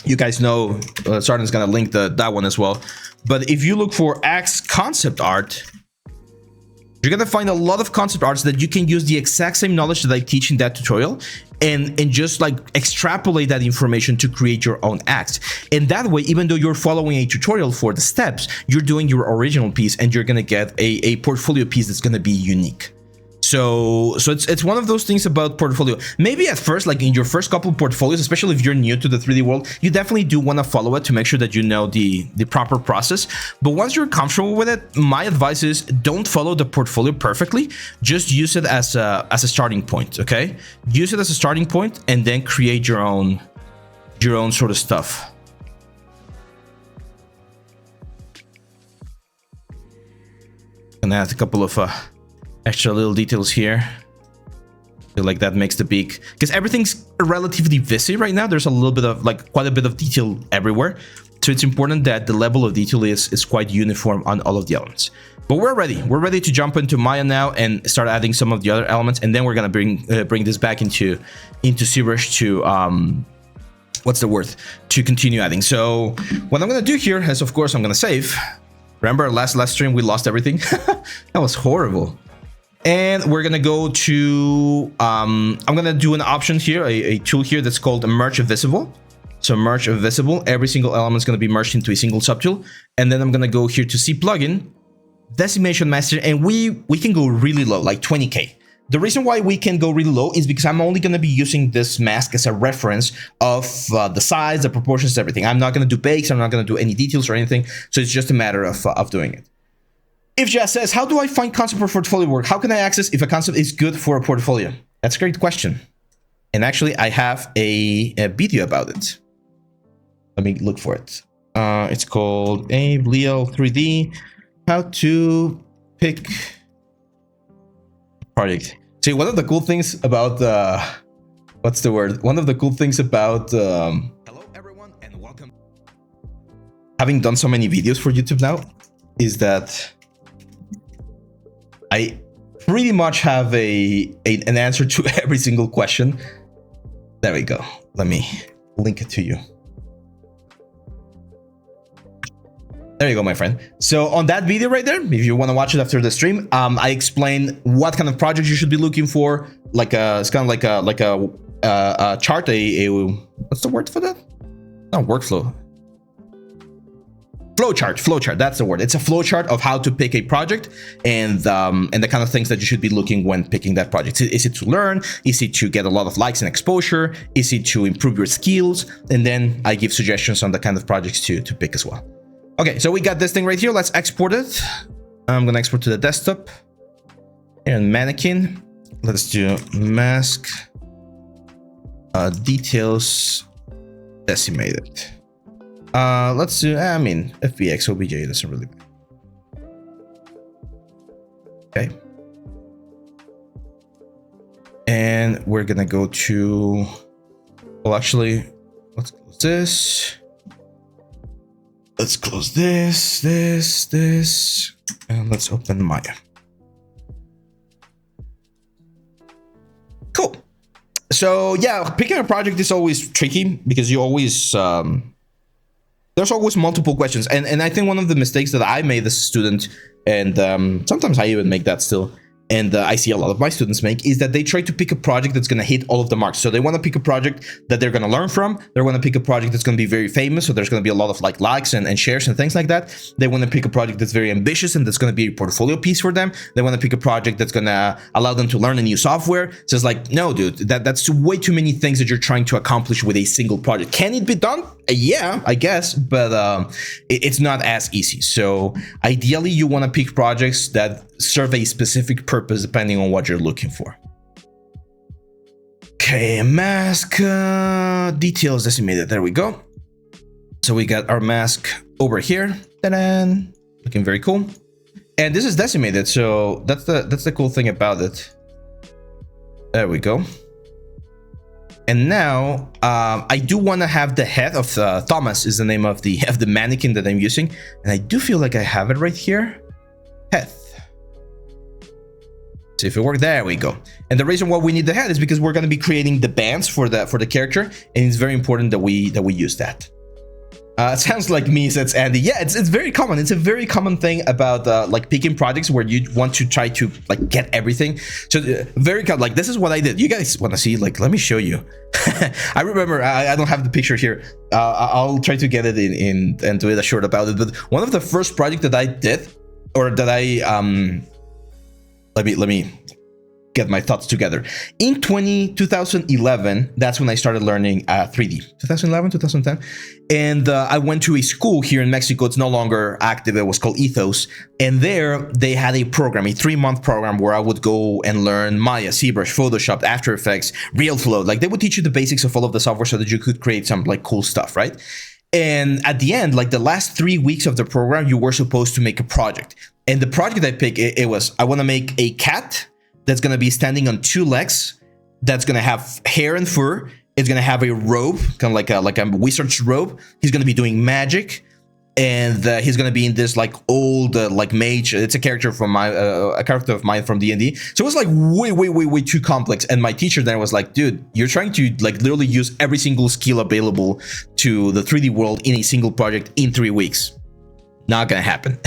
You guys know, Sardan's gonna link that one as well. But if you look for axe concept art, you're gonna find a lot of concept arts that you can use the exact same knowledge that I teach in that tutorial and just like extrapolate that information to create your own axe. And that way, even though you're following a tutorial for the steps, you're doing your original piece and you're gonna get a portfolio piece that's gonna be unique. So it's one of those things about portfolio. Maybe at first, like in your first couple of portfolios, especially if you're new to the 3D world, you definitely do want to follow it to make sure that you know the proper process. But once you're comfortable with it, my advice is don't follow the portfolio perfectly. Just use it as a starting point, okay? Use it as a starting point and then create your own sort of stuff. And add a couple of extra little details here. I feel like that makes the beak, because everything's relatively busy right now. There's a little bit of like quite a bit of detail everywhere, so it's important that the level of detail is quite uniform on all of the elements. But we're ready to jump into Maya now and start adding some of the other elements, and then we're gonna bring this back into ZBrush to what's the word, to continue adding. So what I'm gonna do here is, of course, I'm gonna save. Remember last stream we lost everything? That was horrible. And we're gonna go to I'm gonna do an option here, a tool here that's called merge visible. So merge visible, every single element is gonna be merged into a single subtool. And then I'm gonna go here to C plugin, decimation master, and we can go really low, like 20K. The reason why we can go really low is because I'm only gonna be using this mask as a reference of the size, the proportions, everything. I'm not gonna do bakes, I'm not gonna do any details or anything. So it's just a matter of doing it. If Jazz says, how do I find concept for portfolio work? How can I access if a concept is good for a portfolio? That's a great question. And actually, I have a video about it. Let me look for it. It's called Leal 3D, how to pick project. See, one of the cool things about, what's the word? One of the cool things about, hello everyone and welcome. Having done so many videos for YouTube now is that I pretty much have an answer to every single question. There we go. Let me link it to you. There you go, my friend. So on that video right there, if you want to watch it after the stream, I explain what kind of projects you should be looking for. Like it's kind of like a chart. What's the word for that? No, workflow. Flowchart, that's the word. It's a flowchart of how to pick a project and the kind of things that you should be looking when picking that project. Is it to learn? Is it to get a lot of likes and exposure? Is it to improve your skills? And then I give suggestions on the kind of projects to pick as well. Okay, so we got this thing right here. Let's export it. I'm gonna export to the desktop. And mannequin. Let's do mask details decimated. Let's do, I mean, FBX OBJ doesn't really matter. Okay. And we're gonna go to, well, actually, let's close this. Let's close this, and let's open Maya. Cool. So yeah, picking a project is always tricky because you always, there's always multiple questions, and I think one of the mistakes that I made as a student, and sometimes I even make that still, and I see a lot of my students make, is that they try to pick a project that's going to hit all of the marks. So they want to pick a project that they're going to learn from. They want to pick a project that's going to be very famous, so there's going to be a lot of likes and shares and things like that. They want to pick a project that's very ambitious and that's going to be a portfolio piece for them. They want to pick a project that's going to allow them to learn a new software. So it's like, no, dude, that's way too many things that you're trying to accomplish with a single project. Can it be done? Yeah, I guess, but it's not as easy. So ideally, you want to pick projects that serve a specific purpose depending on what you're looking for. Okay, mask details decimated. There we go. So we got our mask over here. Ta-da! Looking very cool. And this is decimated, so that's the cool thing about it. There we go. And now I do want to have the head of Thomas is the name of the mannequin that I'm using, and I do feel like I have it right here. Head. See if it worked. There we go. And the reason why we need the head is because we're going to be creating the bands for the character, and it's very important that we use that. It sounds like me, says Andy. Yeah, it's very common. It's a very common thing about like picking projects where you want to try to like get everything. So very common. Like this is what I did. You guys want to see? Like, let me show you. I remember. I don't have the picture here. I'll try to get it in and do it a short about it. But one of the first projects that I did, or that I let me get my thoughts together. In 2011, that's when I started learning 3D. 2011, 2010. And I went to a school here in Mexico. It's no longer active. It was called Ethos. And there they had a program, a 3-month program where I would go and learn Maya, ZBrush, Photoshop, After Effects, RealFlow. Like they would teach you the basics of all of the software so that you could create some like cool stuff, right? And at the end, like the last 3 weeks of the program, you were supposed to make a project. And the project I picked, it was, I want to make a cat that's going to be standing on 2 legs, that's going to have hair and fur. It's going to have a robe, kind of like a wizard's robe. He's going to be doing magic, and he's going to be in this like old like mage. It's a character from a character of mine from D&D. So it was like way too complex. And my teacher then was like, dude, you're trying to like literally use every single skill available to the 3D world in a single project in 3 weeks. Not gonna happen.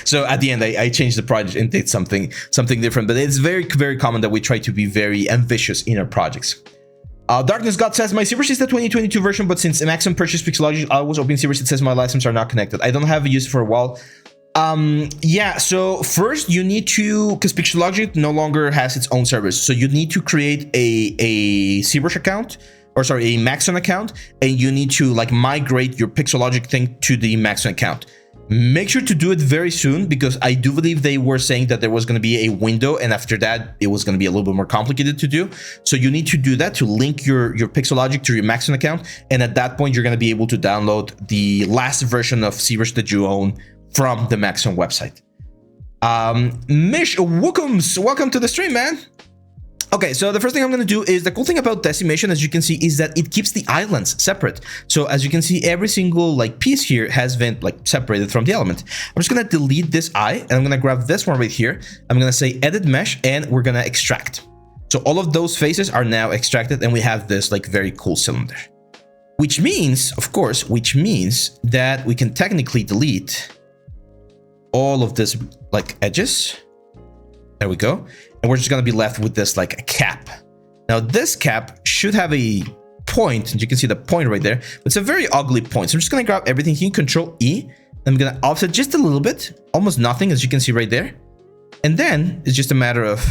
So at the end, I changed the project and did something different. But it's very common that we try to be very ambitious in our projects. Darkness God says, my ZBrush is the 2022 version, but since Maxim purchased Pixologic, I was opening ZBrush. It says my licenses are not connected. I don't have a use for a while. Yeah, so first you need to, because Pixologic no longer has its own service, so you need to create a ZBrush account, or sorry, a Maxon account, and you need to like migrate your Pixologic thing to the Maxon account. Make sure to do it very soon, because I do believe they were saying that there was going to be a window, and after that it was going to be a little bit more complicated to do. So you need to do that to link your Pixologic to your Maxon account, and at that point you're going to be able to download the last version of ZBrush that you own from the Maxon website. Mish Wookums, welcome to the stream, man. Okay, so the first thing I'm going to do is, the cool thing about decimation, as you can see, is that it keeps the islands separate. So as you can see, every single like piece here has been like separated from the element. I'm just going to delete this eye, and I'm going to grab this one right here. I'm going to say edit mesh, and we're going to extract. So all of those faces are now extracted, and we have this like very cool cylinder. Which means, of course, that we can technically delete all of this like edges. There we go. And we're just going to be left with this like a cap. Now this cap should have a point, and you can see the point right there. But it's a very ugly point. So I'm just going to grab everything here, Control E. I'm going to offset just a little bit, almost nothing, as you can see right there. And then it's just a matter of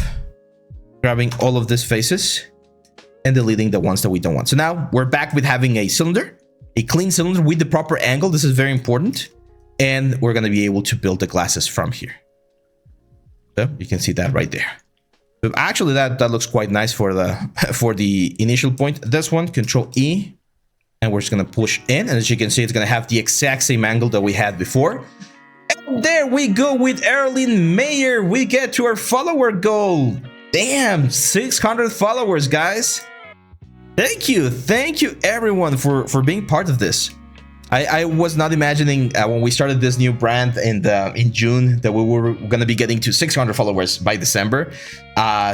grabbing all of these faces and deleting the ones that we don't want. So now we're back with having a cylinder, a clean cylinder with the proper angle. This is very important. And we're going to be able to build the glasses from here. So you can see that right there. So actually, that looks quite nice for the initial point. This one, Control E, and we're just gonna push in, and as you can see, it's gonna have the exact same angle that we had before. And there we go with Erlyn Mayer. We get to our follower goal. Damn, 600 followers, guys. Thank you everyone for being part of this. I was not imagining when we started this new brand in June that we were going to be getting to 600 followers by December.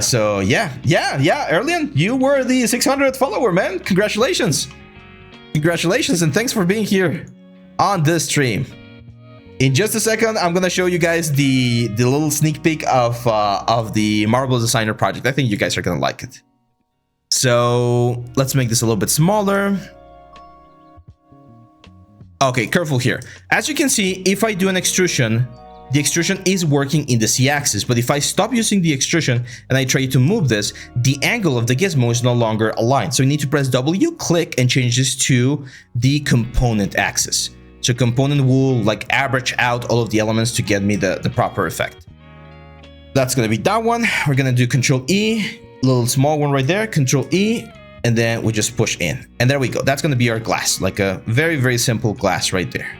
So yeah, Erlyn, you were the 600th follower, man. Congratulations, and thanks for being here on this stream. In just a second, I'm going to show you guys the little sneak peek of the Marvelous Designer project. I think you guys are going to like it. So let's make this a little bit smaller. Okay, careful here. As you can see, if I do an extrusion, the extrusion is working in the Z-axis, but if I stop using the extrusion and I try to move this, the angle of the gizmo is no longer aligned. So you need to press W, click, and change this to the component axis. So component will like average out all of the elements to get me the proper effect. That's gonna be that one. We're gonna do Control E, little small one right there, Control E, and then we just push in, and there we go. That's going to be our glass, like a very simple glass right there.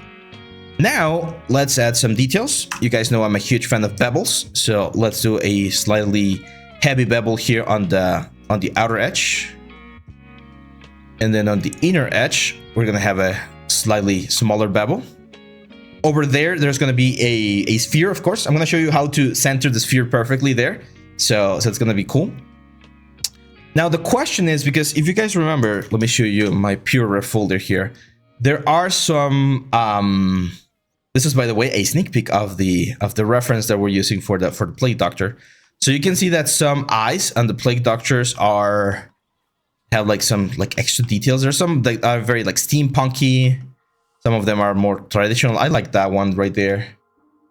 Now let's add some details. You guys know I'm a huge fan of bevels, so let's do a slightly heavy bevel here on the outer edge, and then on the inner edge we're gonna have a slightly smaller bevel. Over there, there's gonna be a sphere. Of course, I'm gonna show you how to center the sphere perfectly there. So it's gonna be cool. Now the question is, because if you guys remember, let me show you my pure ref folder here. There are some this is, by the way, a sneak peek of the reference that we're using for the Plague Doctor. So you can see that some eyes on the Plague Doctors have like some extra details. There's some that are very like steampunky. Some of them are more traditional. I like that one right there.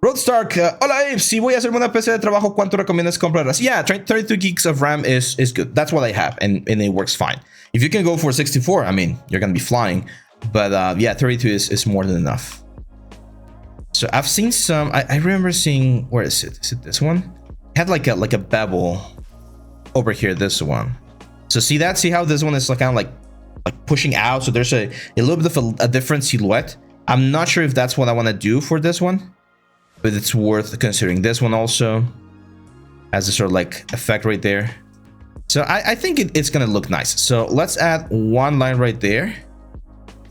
Road Stark, hola Abe, si voy a hacer una PC de trabajo, ¿cuánto recomiendas comprar? Yeah, 32 gigs of RAM is good. That's what I have, and it works fine. If you can go for 64, I mean, you're gonna be flying. But yeah, 32 is more than enough. So I've seen some. I remember seeing, where is it? Is it this one? It had like a bevel over here. This one. So see that? See how this one is like kind of like pushing out. So there's a little bit of a different silhouette. I'm not sure if that's what I want to do for this one, but it's worth considering. This one also has a sort of like effect right there. So I think it's gonna look nice. So let's add one line right there,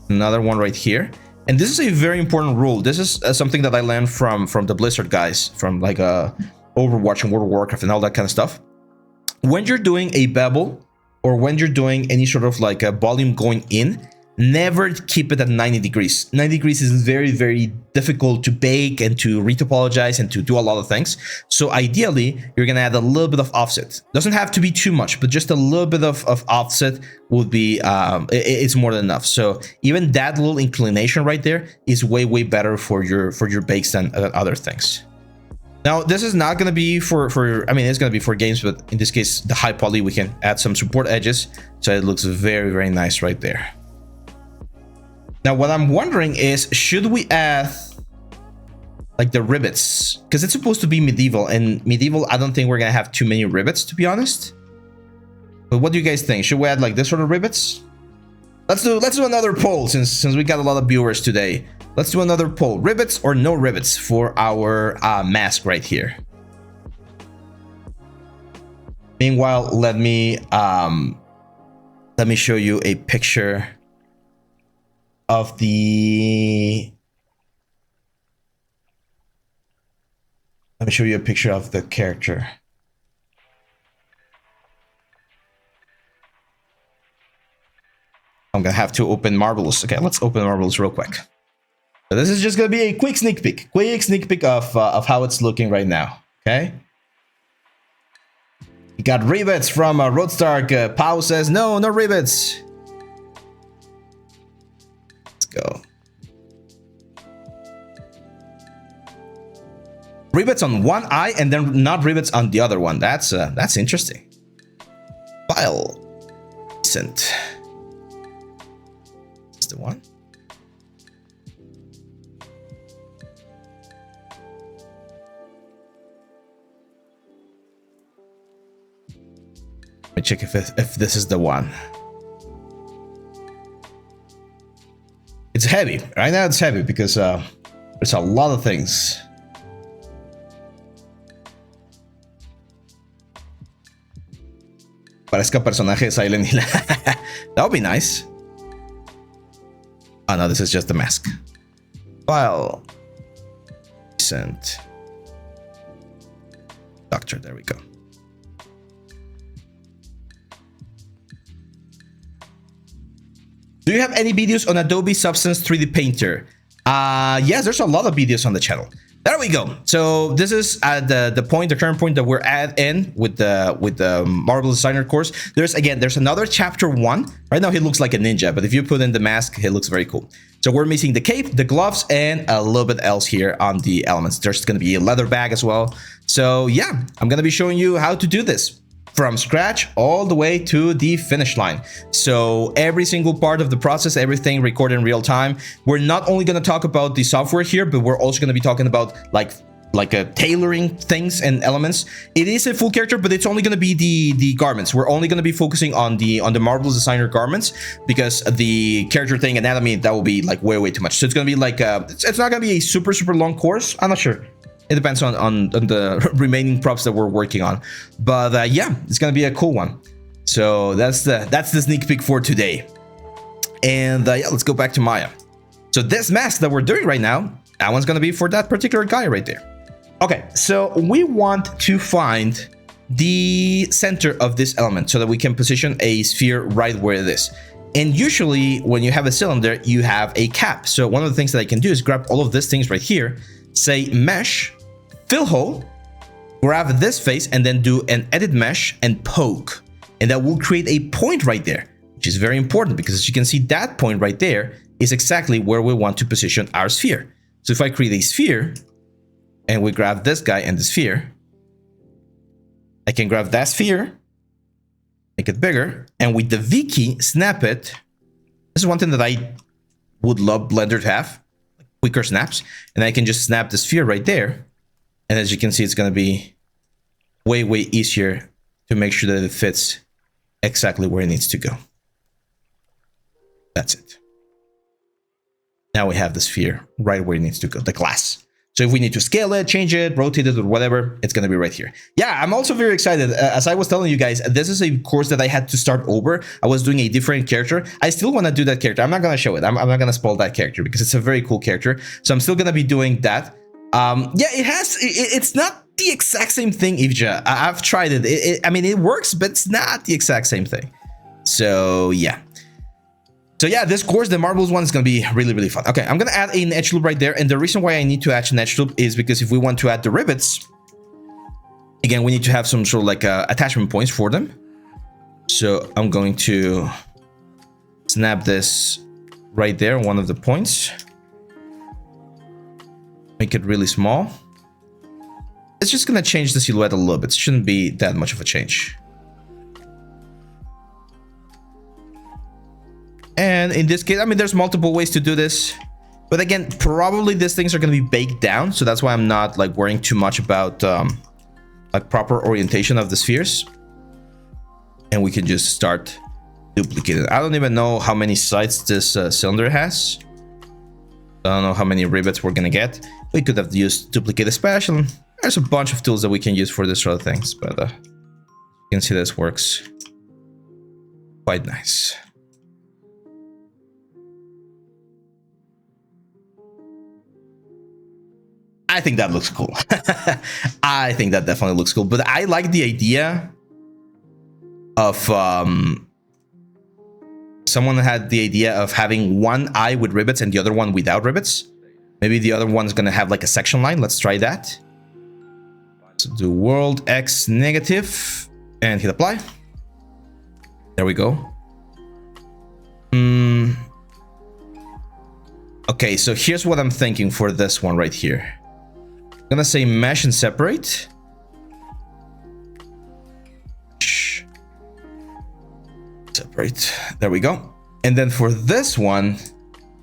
another one right here. And this is a very important rule. This is something that I learned from the Blizzard guys, from like Overwatch and World of Warcraft and all that kind of stuff. When you're doing a bevel, or when you're doing any sort of like a volume going in, never keep it at 90 degrees. 90 degrees is very, very difficult to bake and to retopologize and to do a lot of things. So ideally, you're gonna add a little bit of offset. Doesn't have to be too much, but just a little bit of offset would be, it's more than enough. So even that little inclination right there is way, way better for your bakes than other things. Now, this is not going to be for, I mean, it's going to be for games, but in this case, the high poly, we can add some support edges. So it looks very, very nice right there. Now, what I'm wondering is, should we add like the rivets? Because it's supposed to be medieval, and medieval, I don't think we're going to have too many rivets, to be honest. But what do you guys think? Should we add like this sort of rivets? Let's do another poll, since we got a lot of viewers today. Let's do another poll. Rivets or no rivets for our mask right here. Meanwhile, let me show you a picture of the. Let me show you a picture of the character. I'm gonna have to open Marvelous. Okay, let's open Marvelous real quick. So this is just gonna be a quick sneak peek of how it's looking right now. Okay. You got rivets from Roadstark. Pau says no rivets. Let's go. Rivets on one eye and then not rivets on the other one. That's interesting. File. Decent. That's the one. Let me check if this is the one. It's heavy. Right now it's heavy because there's a lot of things. Parezca personaje de Silent Hill. That would be nice. Oh no, this is just the mask. File. Recent. Doctor, there we go. Do you have any videos on Adobe Substance 3D Painter? Yes, there's a lot of videos on the channel. There we go. So this is at the current point that we're at in with the Marvel Designer course. There's another chapter 1. Right now he looks like a ninja, but if you put in the mask, he looks very cool. So we're missing the cape, the gloves, and a little bit else here on the elements. There's going to be a leather bag as well. So yeah, I'm going to be showing you how to do this from scratch all the way to the finish line. So every single part of the process, everything recorded in real time. We're not only going to talk about the software here, but we're also going to be talking about like like a tailoring things and elements. It is a full character, but it's only going to be the garments. We're only going to be focusing on the Marvelous Designer garments, because the character thing, anatomy, that will be like way too much. So it's going to be like it's not going to be a super long course. I'm not sure. It depends on the remaining props that we're working on, but yeah, it's going to be a cool one. So that's the sneak peek for today. And yeah, let's go back to Maya. So this mask that we're doing right now, that one's going to be for that particular guy right there. Okay, so we want to find the center of this element so that we can position a sphere right where it is. And usually when you have a cylinder, you have a cap. So one of the things that I can do is grab all of these things right here, say mesh, fill hole, grab this face, and then do an edit mesh and poke. And that will create a point right there, which is very important, because as you can see, that point right there is exactly where we want to position our sphere. So if I create a sphere, and we grab this guy and the sphere, I can grab that sphere, make it bigger, and with the V key, snap it. This is one thing that I would love Blender to have, like quicker snaps. And I can just snap the sphere right there. And as you can see, it's going to be way easier to make sure that it fits exactly where it needs to go. That's it. Now we have the sphere right where it needs to go, the glass. So if we need to scale it, change it, rotate it, or whatever, it's going to be right here. Yeah, I'm also very excited. As I was telling you guys, this is a course that I had to start over. I was doing a different character. I still want to do that character. I'm not going to show it. I'm not going to spoil that character because it's a very cool character. So I'm still going to be doing that. Yeah, it's not the exact same thing, Ivja. I've tried it. I mean, it works, but it's not the exact same thing. So yeah. So yeah, this course, the marbles one, is going to be really fun. Okay, I'm going to add an edge loop right there. And the reason why I need to add an edge loop is because if we want to add the rivets, again, we need to have some sort of like attachment points for them. So I'm going to snap this right there, one of the points. Make it really small. It's just going to change the silhouette a little bit. It shouldn't be that much of a change. And in this case, I mean, there's multiple ways to do this. But again, probably these things are going to be baked down. So that's why I'm not like worrying too much about like proper orientation of the spheres. And we can just start duplicating. I don't even know how many sides this cylinder has. I don't know how many rivets we're going to get. We could have used duplicate special. There's a bunch of tools that we can use for this sort of things. But you can see this works quite nice. I think that looks cool. I think that definitely looks cool. But I like the idea of someone had the idea of having one eye with rivets and the other one without rivets. Maybe the other one's gonna have like a section line. Let's try that. So do world X negative and hit apply. There we go. Okay, so here's what I'm thinking for this one right here. I'm gonna say mesh and separate. Separate. There we go. And then for this one,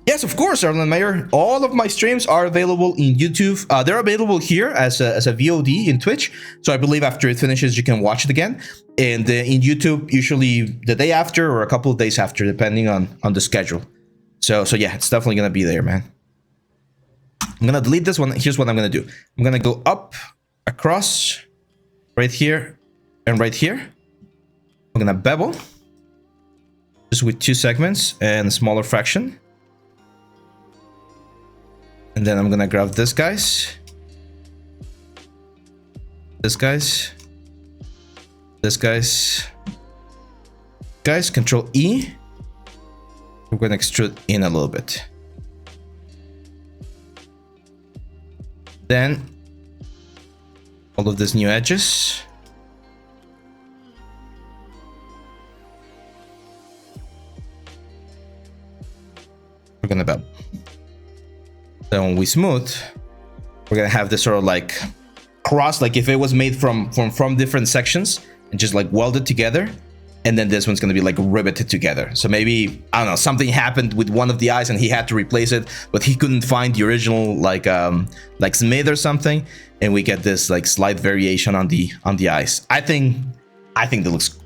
yes, of course, Arlen Mayer. All of my streams are available in YouTube. They're available here as a VOD in Twitch. So I believe after it finishes, you can watch it again. And in YouTube, usually the day after or a couple of days after, depending on the schedule. So yeah, it's definitely gonna be there, man. I'm gonna delete this one. Here's what I'm gonna do. I'm gonna go up, across, right here, and right here. I'm gonna bevel, just with 2 segments and a smaller fraction. And then I'm gonna grab this guys, this guys, this guys, Control E. We're gonna extrude in a little bit. Then all of these new edges. We're gonna bevel. Then when we smooth, we're gonna have this sort of like cross, like if it was made from different sections and just like welded together. and then this one's going to be like riveted together. So maybe, I don't know, something happened with one of the eyes and he had to replace it, but he couldn't find the original like smith or something, and we get this like slight variation on the eyes. I think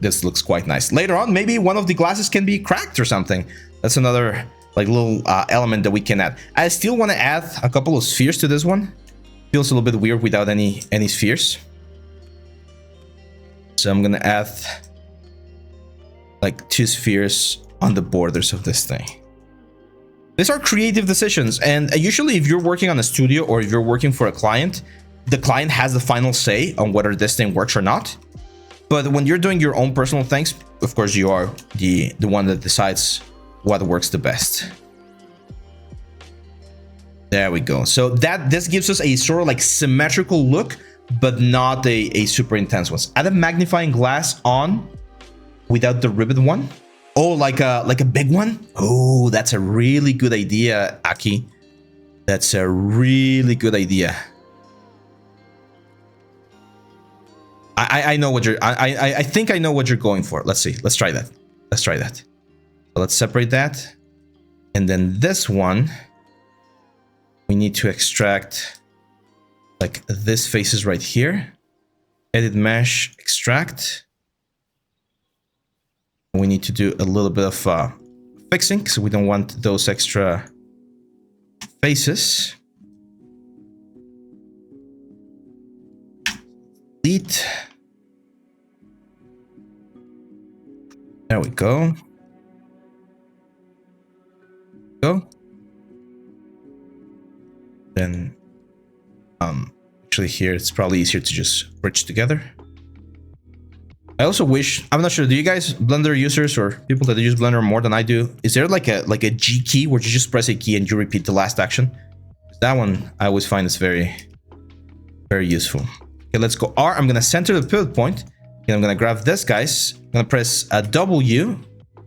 this looks quite nice. Later on, maybe one of the glasses can be cracked or something. That's another like little element that we can add. I still want to add a couple of spheres to this one. Feels a little bit weird without any spheres. So I'm gonna add like 2 spheres on the borders of this thing. These are creative decisions, and usually if you're working on a studio or if you're working for a client, the client has the final say on whether this thing works or not. But when you're doing your own personal things, of course you are the one that decides what works the best. There we go. So this gives us a sort of like symmetrical look, but not a super intense one. Add a magnifying glass on without the ribbed one. Oh, like a big one. Oh, that's a really good idea, Aki. That's a really good idea. I know what you're. I think I know what you're going for. Let's see. Let's try that. Let's try that. So let's separate that, and then this one we need to extract. Like this face is right here. Edit mesh, extract. We need to do a little bit of fixing because we don't want those extra faces. Delete. There we go. Then actually here it's probably easier to just bridge together. I also wish, I'm not sure, do you guys Blender users or people that use Blender more than I do, is there like a G key where you just press a key and you repeat the last action? That one I always find is very useful. Okay, let's go R. I'm gonna center the pivot point and I'm gonna grab this, guys. I'm gonna press a W,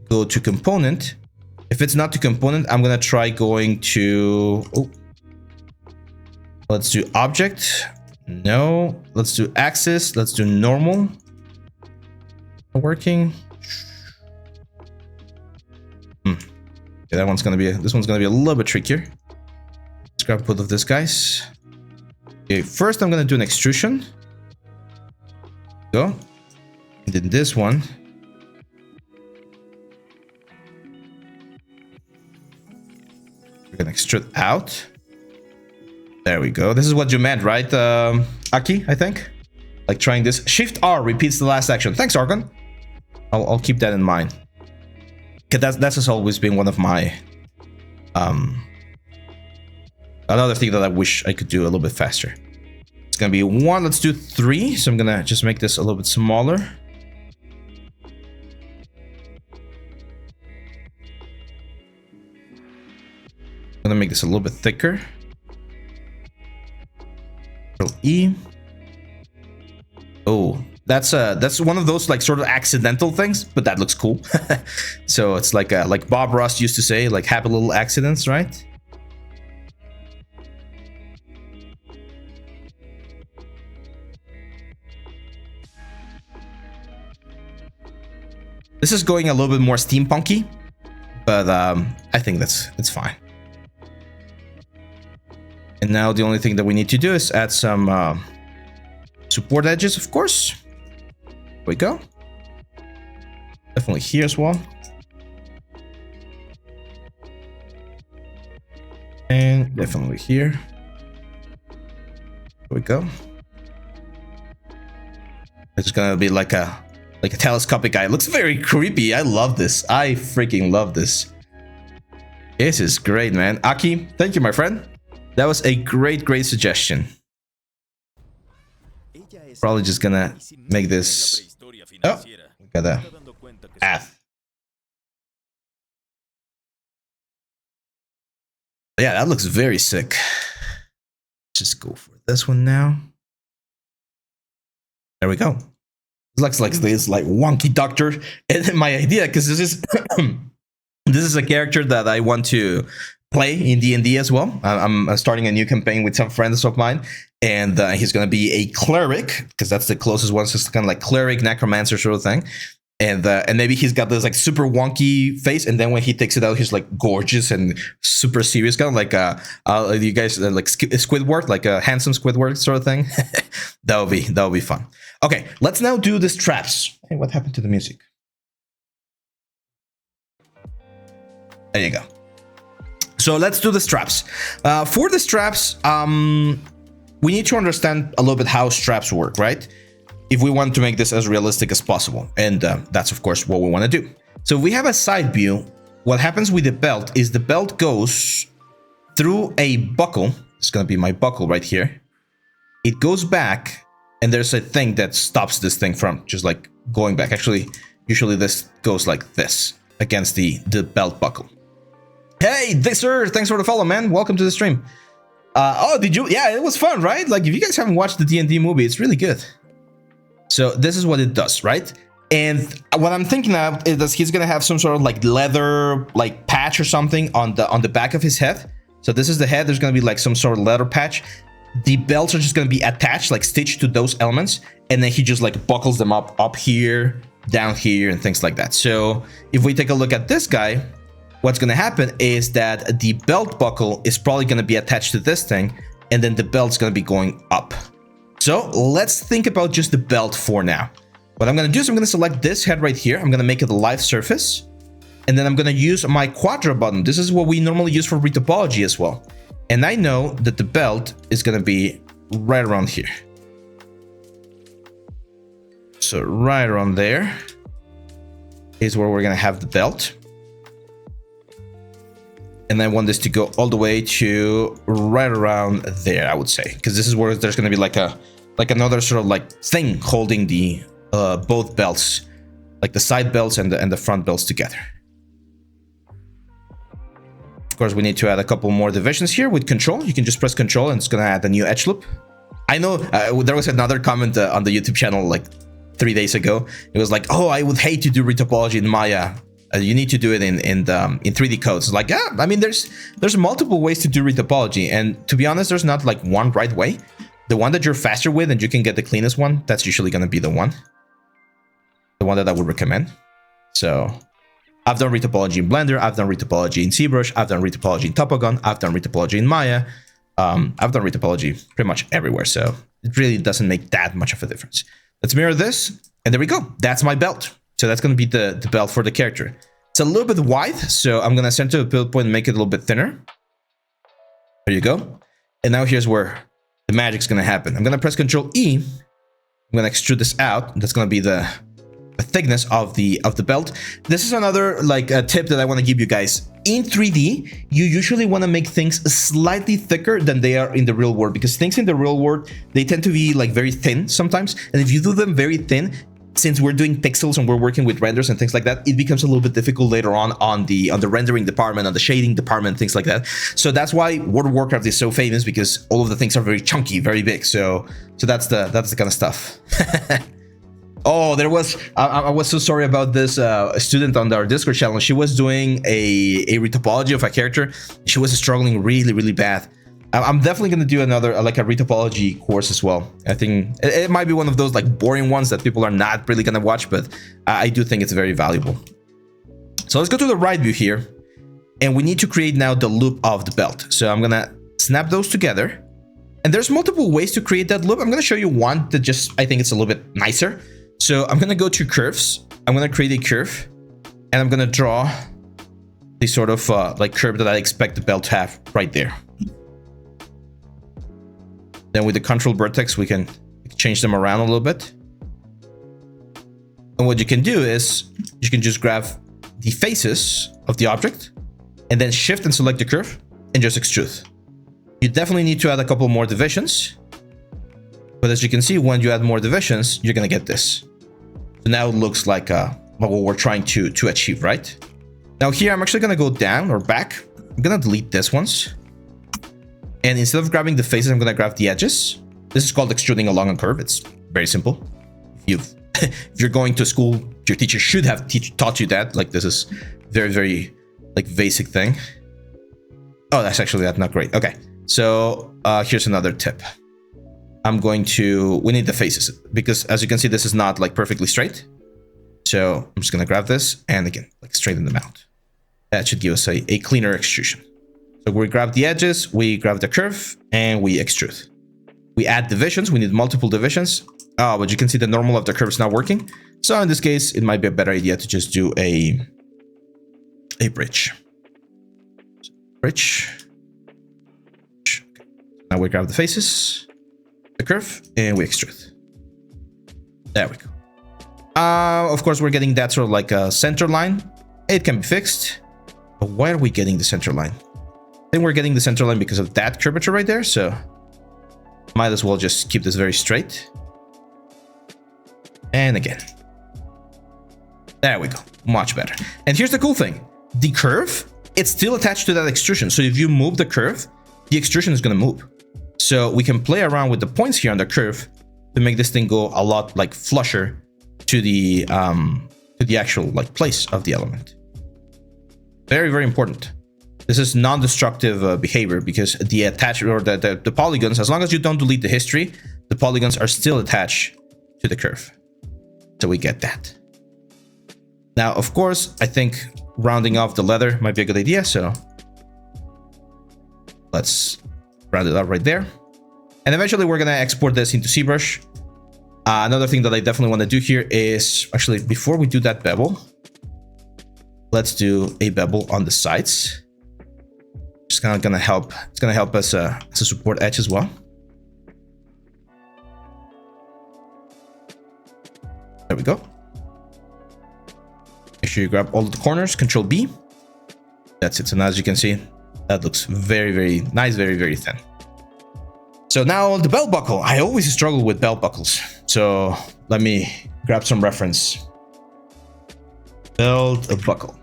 go to component. If it's not to component, I'm gonna try going to, let's do object. No, let's do axis. Let's do normal. Not working. Okay, that one's gonna be this one's gonna be a little bit trickier. Let's grab both of these guys. Okay, first I'm gonna do an extrusion. Go. And then this one. We're gonna extrude out. There we go. This is what you meant, right, Aki, I think? Like trying this. Shift R repeats the last action. Thanks, Argon. I'll keep that in mind. Okay, that's just always been one of my... another thing that I wish I could do a little bit faster. It's gonna be 1. Let's do 3. So I'm gonna just make this a little bit smaller. I'm gonna make this a little bit thicker. Control E. Oh, that's one of those like sort of accidental things, but that looks cool. So it's like Bob Ross used to say, like happy little accidents, right? This is going a little bit more steampunky, but I think it's fine. And now the only thing that we need to do is add some support edges, of course. There we go. Definitely here as well. And definitely here. There we go. It's gonna be like a telescopic eye. It looks very creepy. I love this. I freaking love this. This is great, man. Aki, thank you, my friend. That was a great suggestion. Probably just gonna make this. Oh, we got that. Yeah, that looks very sick. Just go for this one now. There we go. It looks like this like wonky doctor. And my idea, because this is this is a character that I want to play in D&D as well. I'm starting a new campaign with some friends of mine, and he's going to be a cleric, because that's the closest one. So it's kind of like cleric, necromancer sort of thing. And maybe he's got this like super wonky face, and then when he takes it out, he's like gorgeous and super serious, kind of like you guys like Squidward, like a handsome Squidward sort of thing. that would be fun. Okay, let's now do the straps. Hey, what happened to the music? There you go. So let's do the straps. For the straps, we need to understand a little bit how straps work, right? If we want to make this as realistic as possible. And that's, of course, what we want to do. So we have a side view. What happens with the belt is the belt goes through a buckle. It's going to be my buckle right here. It goes back, and there's a thing that stops this thing from just like going back. Actually, usually this goes like this against the belt buckle. Hey, sir, thanks for the follow, man. Welcome to the stream. Oh, did you? Yeah, it was fun, right? Like, if you guys haven't watched the D&D movie, it's really good. So this is what it does, right? And what I'm thinking of is that he's gonna have some sort of like leather, like patch or something on the back of his head. So this is the head. There's gonna be like some sort of leather patch. The belts are just gonna be attached, like stitched to those elements, and then he just like buckles them up here, down here, and things like that. So if we take a look at this guy, what's going to happen is that the belt buckle is probably going to be attached to this thing, and then the belt's going to be going up. So let's think about just the belt for now. What I'm going to do is I'm going to select this head right here. I'm going to make it a live surface, and then I'm going to use my quadra button. This is what we normally use for retopology as well. And I know that the belt is going to be right around here. So right around there is where we're going to have the belt. And I want this to go all the way to right around there, I would say, because this is where there's going to be like another sort of like thing holding the both belts, like the side belts and the front belts together. Of course, we need to add a couple more divisions here with control. You can just press control and it's going to add a new edge loop. I know there was another comment on the YouTube channel like 3 days ago. It was like, oh, I would hate to do retopology in Maya. You need to do it in 3D codes. It's like, yeah, I mean, there's multiple ways to do retopology, and to be honest, there's not like one right way. The one that you're faster with and you can get the cleanest one, that's usually going to be the one that I would recommend. So I've done retopology in Blender, I've done retopology in ZBrush, I've done retopology in Topogon, I've done retopology in Maya. I've done retopology pretty much everywhere, so it really doesn't make that much of a difference. Let's mirror this, and there we go. That's my belt. So that's going to be the belt for the character. It's a little bit wide, so I'm going to center a build point and make it a little bit thinner. There you go. And now here's where the magic's going to happen. I'm going to press Ctrl E. I'm going to extrude this out. That's going to be the thickness of the belt. This is another like a tip that I want to give you guys. In 3D, you usually want to make things slightly thicker than they are in the real world, because things in the real world, they tend to be like very thin sometimes. And if you do them very thin, since we're doing pixels and we're working with renders and things like that, it becomes a little bit difficult later on the rendering department, on the shading department, things like that. So that's why World of Warcraft is so famous, because all of the things are very chunky, very big. So that's the kind of stuff. Oh, I was so sorry about this student on our Discord channel. She was doing a retopology of a character. She was struggling really, really bad. I'm definitely going to do another like a retopology course as well. I think it might be one of those like boring ones that people are not really going to watch, but I do think it's very valuable. So let's go to the right view here, and we need to create now the loop of the belt. So I'm going to snap those together, and there's multiple ways to create that loop. I'm going to show you one that just, I think it's a little bit nicer. So I'm going to go to curves. I'm going to create a curve, and I'm going to draw the sort of like curve that I expect the belt to have right there. Then with the control vertex, we can change them around a little bit. And what you can do is you can just grab the faces of the object and then shift and select the curve and just extrude. You definitely need to add a couple more divisions. But as you can see, when you add more divisions, you're going to get this. So now it looks like what we're trying to achieve, right? Now here, I'm actually going to go down or back. I'm going to delete this ones. And instead of grabbing the faces, I'm going to grab the edges. This is called extruding along a curve. It's very simple. If you're going to school, your teacher should have taught you that. Like, this is very, very like basic thing. Oh, that's not great. Okay, so here's another tip. We need the faces, because as you can see, this is not like perfectly straight. So I'm just gonna grab this and again, like straighten them out. That should give us a cleaner extrusion. So we grab the edges, we grab the curve, and we extrude. We add divisions, we need multiple divisions. Oh, but you can see the normal of the curve is not working. So in this case, it might be a better idea to just do a bridge. Bridge. Okay. Now we grab the faces, the curve, and we extrude. There we go. Of course, we're getting that sort of like a center line. It can be fixed. But why are we getting the center line? I think we're getting the center line because of that curvature right there. So might as well just keep this very straight. And again. There we go. Much better. And here's the cool thing. The curve, it's still attached to that extrusion. So if you move the curve, the extrusion is going to move. So we can play around with the points here on the curve to make this thing go a lot like flusher to the actual like place of the element. Very, very important. This is non-destructive behavior because the attachment or the polygons, as long as you don't delete the history, the polygons are still attached to the curve. So we get that. Now, of course, I think rounding off the leather might be a good idea. So let's round it up right there. And eventually we're going to export this into ZBrush. Another thing that I definitely want to do here is actually before we do that bevel, let's do a bevel on the sides. It's kind of gonna help. It's gonna help us as a support edge as well. There we go. Make sure you grab all of the corners. Control B. That's it. So now, as you can see, that looks very, very nice. Very, very thin. So now the belt buckle. I always struggle with belt buckles. So let me grab some reference. Belt buckle.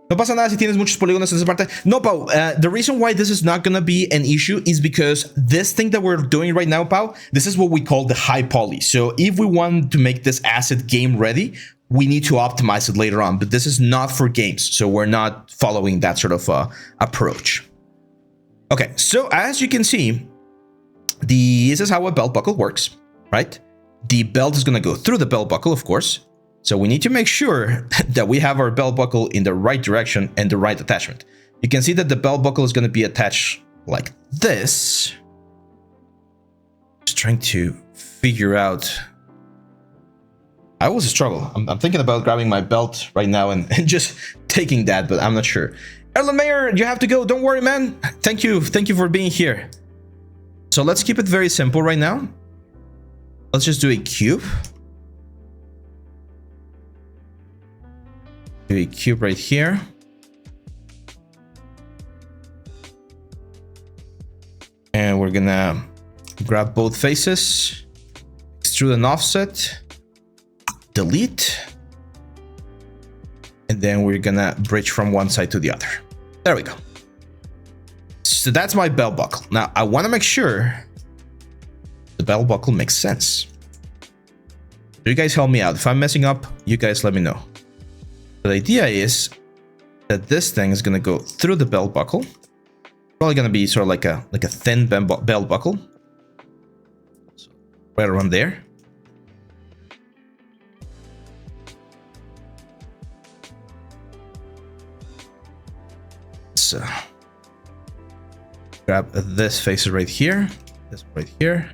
No pasa nada si tienes muchos polígonos en esa parte. No, Pau, the reason why this is not going to be an issue is because this thing that we're doing right now, Pau, this is what we call the high poly. So if we want to make this asset game ready, we need to optimize it later on. But this is not for games. So we're not following that sort of approach. Okay, so as you can see, this is how a belt buckle works, right? The belt is going to go through the belt buckle, of course. So we need to make sure that we have our belt buckle in the right direction and the right attachment. You can see that the belt buckle is going to be attached like this. Just trying to figure out. I always struggle. I'm thinking about grabbing my belt right now and just taking that, but I'm not sure. Erlen Mayer, you have to go. Don't worry, man. Thank you. Thank you for being here. So let's keep it very simple right now. Let's just do a cube. Do a cube right here. And we're gonna grab both faces, extrude and offset, delete, and then we're gonna bridge from one side to the other. There we go. So that's my belt buckle. Now I want to make sure the belt buckle makes sense. So you guys help me out. If I'm messing up, you guys let me know. The idea is that this thing is going to go through the belt buckle. Probably going to be sort of like a thin belt buckle. So right around there. So grab this face right here. This right here.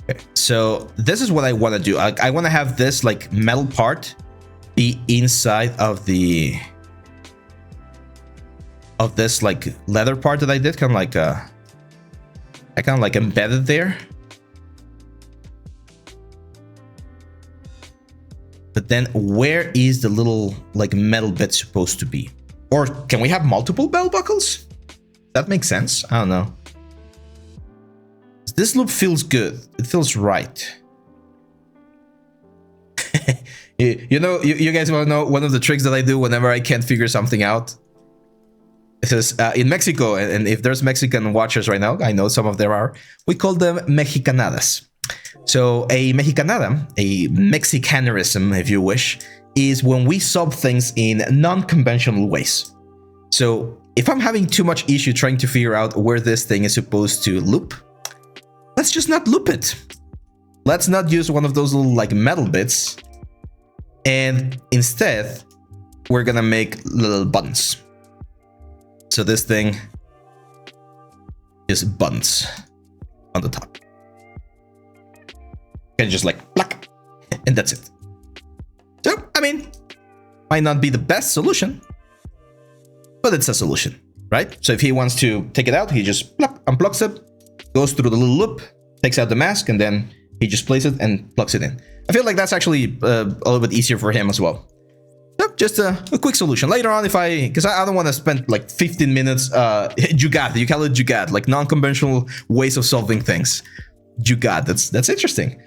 Okay, so this is what I want to do. I want to have this like metal part be inside of this like leather part that I did, kind of like I kind of like embedded there. But then where is the little like metal bit supposed to be? Or can we have multiple belt buckles? That makes sense. I don't know. This loop feels good. It feels right. you know, you guys want to know one of the tricks that I do whenever I can't figure something out? It is in Mexico, and if there's Mexican watchers right now, I know some of there are. We call them mexicanadas. So a mexicanada, a Mexicanerism, if you wish, is when we solve things in non-conventional ways. So if I'm having too much issue trying to figure out where this thing is supposed to loop, let's just not loop it. Let's not use one of those little like metal bits. And instead, we're gonna make little buttons. So this thing is buttons on the top. And just like pluck, and that's it. So, I mean, might not be the best solution, but it's a solution, right? So if he wants to take it out, he just pluck, unplugs it, goes through the little loop, takes out the mask, and then he just places it and plugs it in. I feel like that's actually a little bit easier for him as well. So just a quick solution. Later on, because I don't want to spend like 15 minutes, jugaad, you call it jugaad, like non-conventional ways of solving things. Jugaad, that's interesting.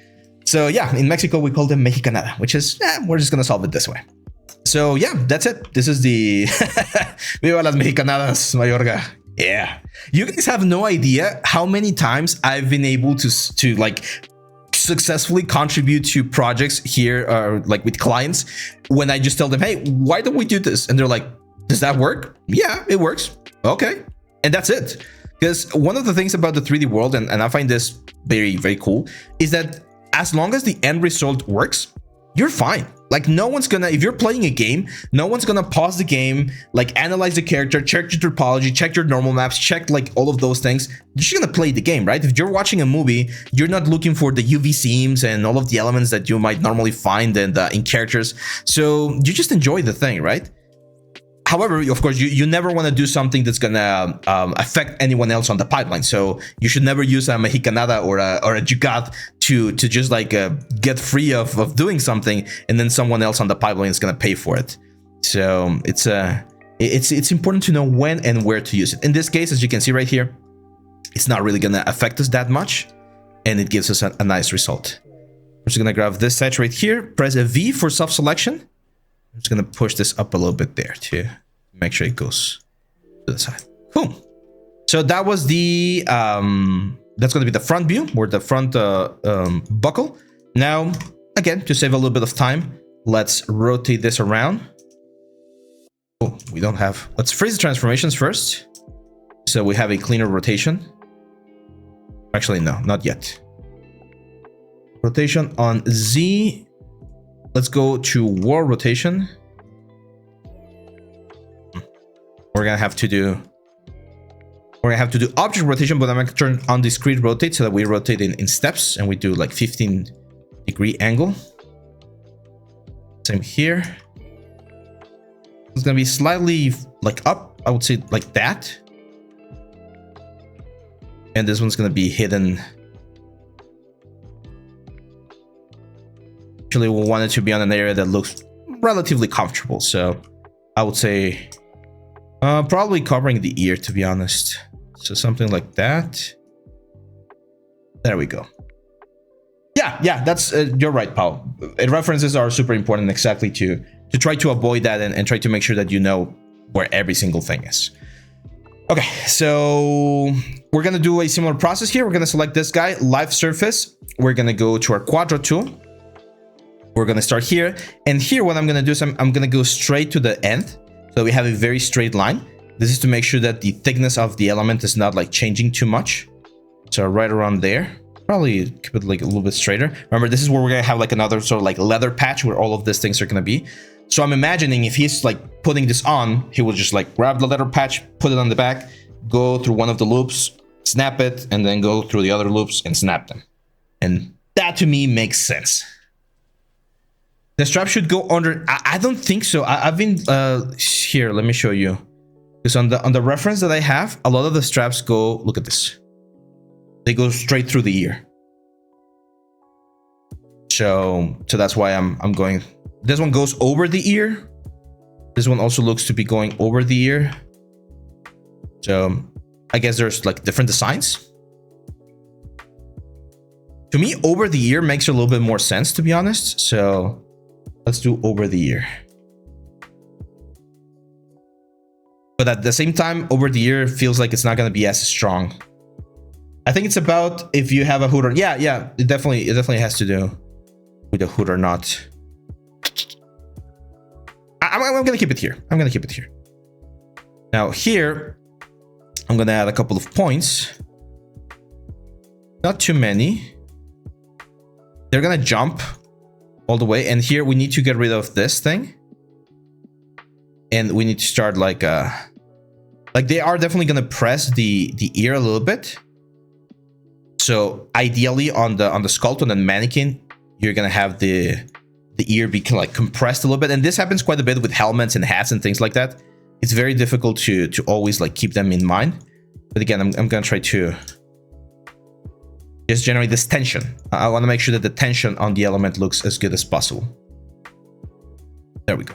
So yeah, in Mexico, we call them mexicanada, which is, we're just going to solve it this way. So yeah, that's it. This is the Viva las Mexicanadas, Mayorga. Yeah. You guys have no idea how many times I've been able to like successfully contribute to projects here, like with clients, when I just tell them, hey, why don't we do this? And they're like, does that work? Yeah, it works. Okay. And that's it. Because one of the things about the 3D world, and I find this very, very cool, is that as long as the end result works, you're fine. Like no one's gonna, if you're playing a game, no one's gonna pause the game, like analyze the character, check your topology, check your normal maps, check like all of those things. You're just gonna play the game, right? If you're watching a movie, you're not looking for the UV seams and all of the elements that you might normally find in characters. So you just enjoy the thing, right? However, of course, you never want to do something that's gonna affect anyone else on the pipeline. So you should never use a mexicanada or a jugaad to just like get free of doing something, and then someone else on the pipeline is gonna pay for it. So it's important to know when and where to use it. In this case, as you can see right here, it's not really gonna affect us that much, and it gives us a nice result. I'm just gonna grab this edge right here, press a V for self-selection. I'm just gonna push this up a little bit there to make sure it goes to the side. Cool. So that was the that's gonna be the front view, or the front buckle. Now, again, to save a little bit of time, let's rotate this around. Oh, we don't have. Let's freeze the transformations first, so we have a cleaner rotation. Actually, no, not yet. Rotation on Z. Let's go to wall rotation. We're gonna have to do object rotation, but I'm gonna turn on discrete rotate so that we rotate in steps, and we do like 15-degree angle. Same here. It's gonna be slightly like up, I would say like that. And this one's gonna be hidden. Actually, we want it to be on an area that looks relatively comfortable. So I would say probably covering the ear, to be honest. So something like that. There we go. Yeah, that's you're right, Paul. References are super important, exactly to try to avoid that and try to make sure that you know where every single thing is. Okay, so we're gonna do a similar process here. We're gonna select this guy, live surface. We're gonna go to our quadro tool. We're gonna start here, and here what I'm gonna do is I'm gonna go straight to the end, so we have a very straight line. This is to make sure that the thickness of the element is not like changing too much. So right around there, probably keep it like a little bit straighter. Remember, this is where we're gonna have like another sort of like leather patch where all of these things are gonna be. So I'm imagining if he's like putting this on, he will just like grab the leather patch, put it on the back, go through one of the loops, snap it, and then go through the other loops and snap them. And that to me makes sense. The strap should go under. I don't think so. I've been here. Let me show you. Because on the reference that I have, a lot of the straps go. Look at this. They go straight through the ear. So that's why I'm going. This one goes over the ear. This one also looks to be going over the ear. So I guess there's like different designs. To me, over the ear makes a little bit more sense, to be honest. So let's do over the ear. But at the same time, over the ear feels like it's not going to be as strong. I think it's about if you have a hood or yeah, it definitely has to do with a hood or not. I'm gonna keep it here. Now here, I'm gonna add a couple of points. Not too many. They're gonna jump all the way, and here we need to get rid of this thing, and we need to start like they are definitely gonna press the ear a little bit. So ideally on the sculpt on the mannequin, you're gonna have the ear be like compressed a little bit, and this happens quite a bit with helmets and hats and things like that. It's very difficult to always like keep them in mind, but again, I'm gonna try to just generate this tension. I want to make sure that the tension on the element looks as good as possible. There we go.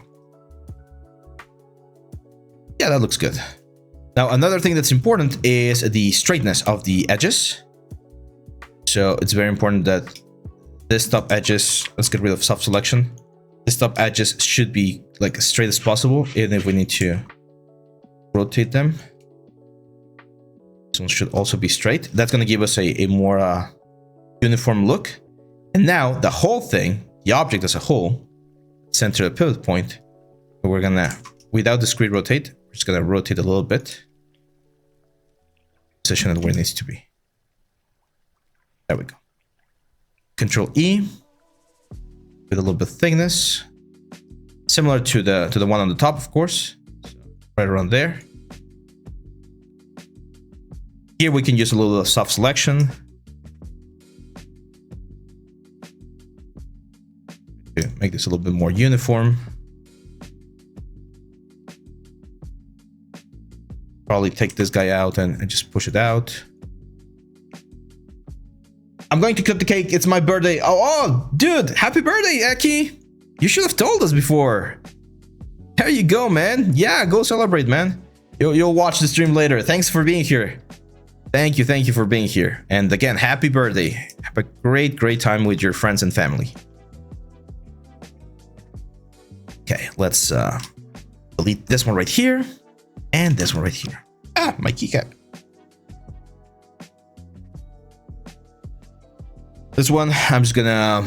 Yeah, that looks good. Now, another thing that's important is the straightness of the edges. So it's very important that this top edges, let's get rid of soft selection. This top edges should be like as straight as possible, even if we need to rotate them. This one should also be straight. That's going to give us a more uniform look. And now the whole thing, the object as a whole, center the pivot point. We're going to, without discrete rotate, we're just going to rotate a little bit. Position it where it needs to be. There we go. Control E with a little bit of thickness, similar to the one on the top, of course. So right around there. Here we can use a little bit of soft selection to make this a little bit more uniform. Probably take this guy out and just push it out. I'm going to cut the cake. It's my birthday. Oh, dude, happy birthday, Eki. You should have told us before. There you go, man. Yeah, go celebrate, man. You'll watch the stream later. Thanks for being here. Thank you for being here. And again, happy birthday. Have a great time with your friends and family. Okay, let's delete this one right here and this one right here. Ah, my keycap. This one, I'm just gonna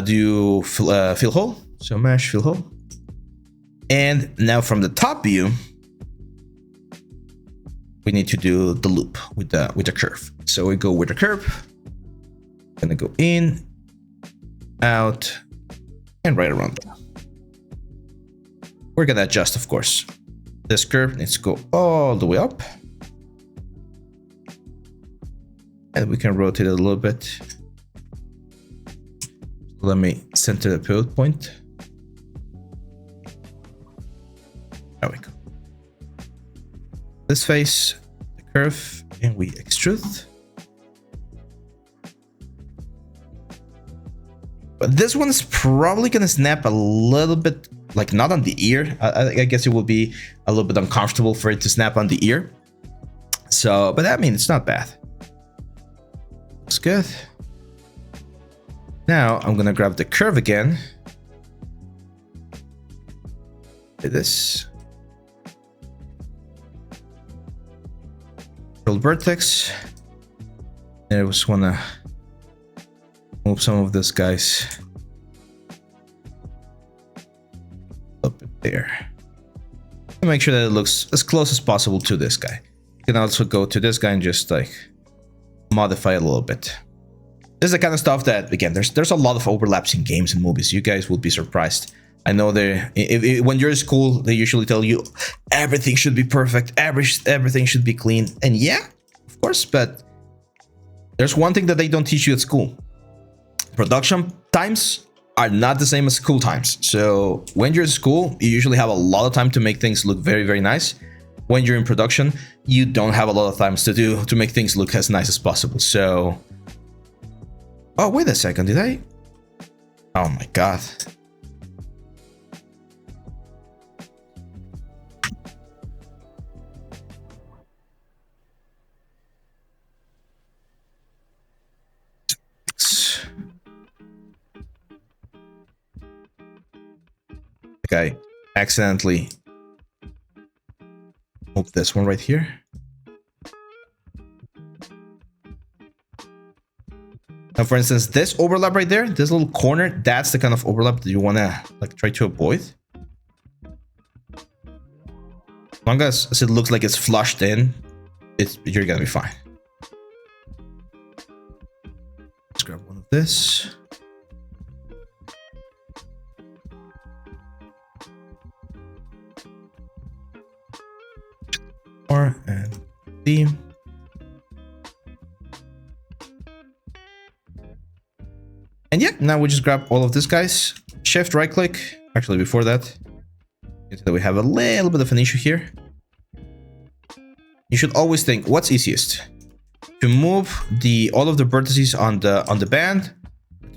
do fill hole. So mesh fill hole. And now from the top view, we need to do the loop with the curve. So we go with the curve. Gonna go in, out, and right around there. We're gonna adjust, of course. This curve needs to go all the way up. And we can rotate it a little bit. Let me center the pivot point. There we go. This face, the curve, and we extrude. But this one's probably gonna snap a little bit, like not on the ear. I guess it will be a little bit uncomfortable for it to snap on the ear. So, but I mean, it's not bad. Looks good. Now I'm gonna grab the curve again. Do this. Control vertex. And I just wanna move some of this guys up there. And make sure that it looks as close as possible to this guy. You can also go to this guy and just like modify it a little bit. This is the kind of stuff that, again, there's a lot of overlaps in games and movies. You guys will be surprised. I know when you're in school, they usually tell you everything should be perfect, everything should be clean. And yeah, of course, but there's one thing that they don't teach you at school. Production times are not the same as school times. So when you're in school, you usually have a lot of time to make things look very nice. When you're in production, you don't have a lot of times to make things look as nice as possible. So, oh, wait a second, did I? Oh my God. I accidentally moved this one right here. Now, for instance, this overlap right there, this little corner, that's the kind of overlap that you want to like try to avoid. As long as it looks like it's flushed in, you're gonna be fine. Let's grab one of this. And B. And yeah, now we just grab all of this, guys. Shift right click. Actually, before that, you see that we have a little bit of an issue here. You should always think what's easiest. To move all of the vertices on the band,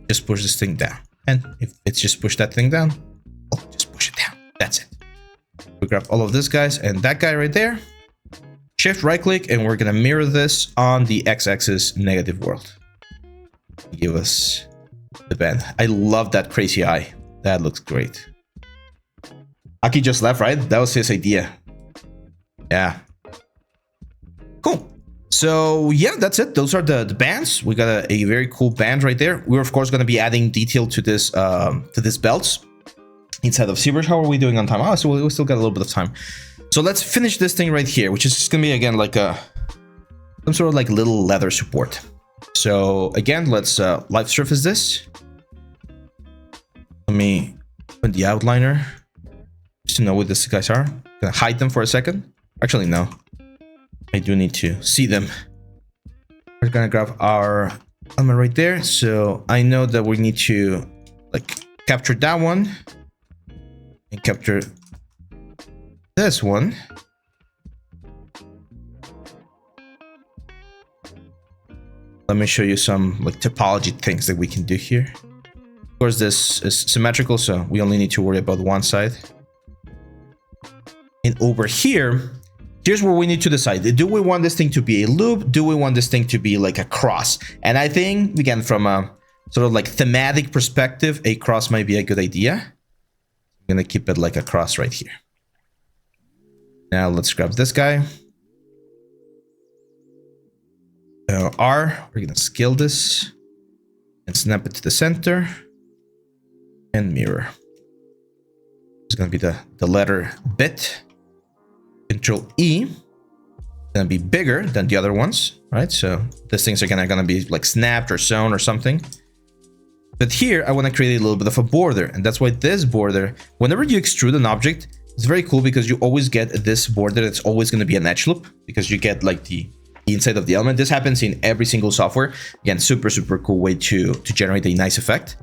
just push this thing down. And if it's just push that thing down, oh, just push it down. That's it. We grab all of this, guys, and that guy right there. Shift right click, and we're gonna mirror this on the x-axis negative world. Give us the band. I love that crazy eye. That looks great. Aki just left, right? That was his idea. Yeah. Cool. So yeah, that's it. Those are the bands. We got a very cool band right there. We're of course going to be adding detail to this belts inside of ZBrush. How are we doing on time? Oh, so we still got a little bit of time. So let's finish this thing right here, which is just going to be again like some sort of like little leather support. So again, let's live surface this. Let me put the outliner just to know what these guys are. Gonna hide them for a second. Actually, no. I do need to see them. We're gonna grab our element right there. So I know that we need to like capture that one and capture this one. Let me show you some like topology things that we can do here. Of course, this is symmetrical, so we only need to worry about one side. And over here, here's where we need to decide. Do we want this thing to be a loop? Do we want this thing to be like a cross? And I think, again, from a sort of like thematic perspective, a cross might be a good idea. I'm gonna keep it like a cross right here. Now let's grab this guy. R, we're gonna scale this and snap it to the center and mirror. It's gonna be the letter bit. Control E, gonna be bigger than the other ones, right? So these things are gonna be like snapped or sewn or something. But here I want to create a little bit of a border, and that's why this border, whenever you extrude an object, it's very cool because you always get this border that's always going to be an edge loop, because you get like the inside of the element. This happens in every single software. Again, super cool way to generate a nice effect.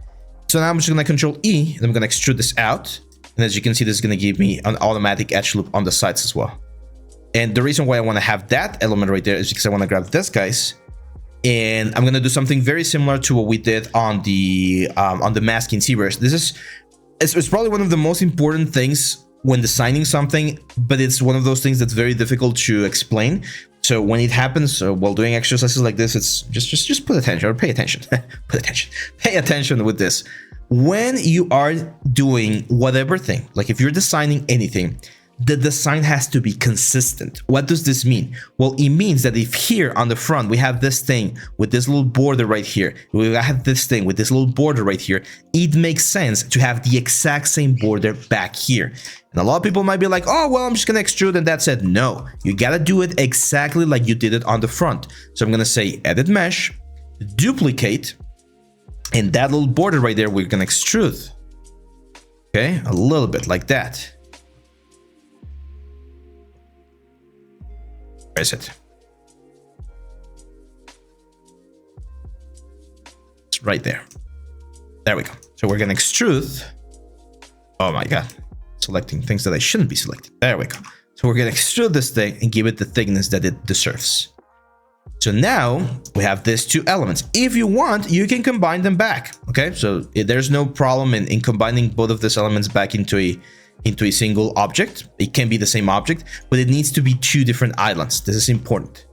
So now I'm just gonna Control E, and I'm gonna extrude this out. And as you can see, this is gonna give me an automatic edge loop on the sides as well. And the reason why I want to have that element right there is because I want to grab this, guys, and I'm gonna do something very similar to what we did on the mask in ZBrush. It's probably one of the most important things when designing something, but it's one of those things that's very difficult to explain. So when it happens while doing exercises like this, it's just put attention, or pay attention. Pay attention with this. When you are doing whatever thing, like if you're designing anything, the design has to be consistent. What does this mean? Well, it means that if here on the front we have this thing with this little border right here, we have this thing with this little border right here, it makes sense to have the exact same border back here. And a lot of people might be like, oh, well, I'm just gonna extrude and that's it. No, you gotta do it exactly like you did it on the front. So I'm gonna say edit mesh, duplicate, and that little border right there, we're gonna extrude. Okay, a little bit like that. Where is it? It's right there. There we go. So we're gonna extrude. Oh my God. Selecting things that I shouldn't be selecting. There we go. So we're gonna extrude this thing and give it the thickness that it deserves. So now we have these two elements. If you want, you can combine them back. Okay, so there's no problem in combining both of these elements back into a single object. It can be the same object, but it needs to be two different islands. This is important.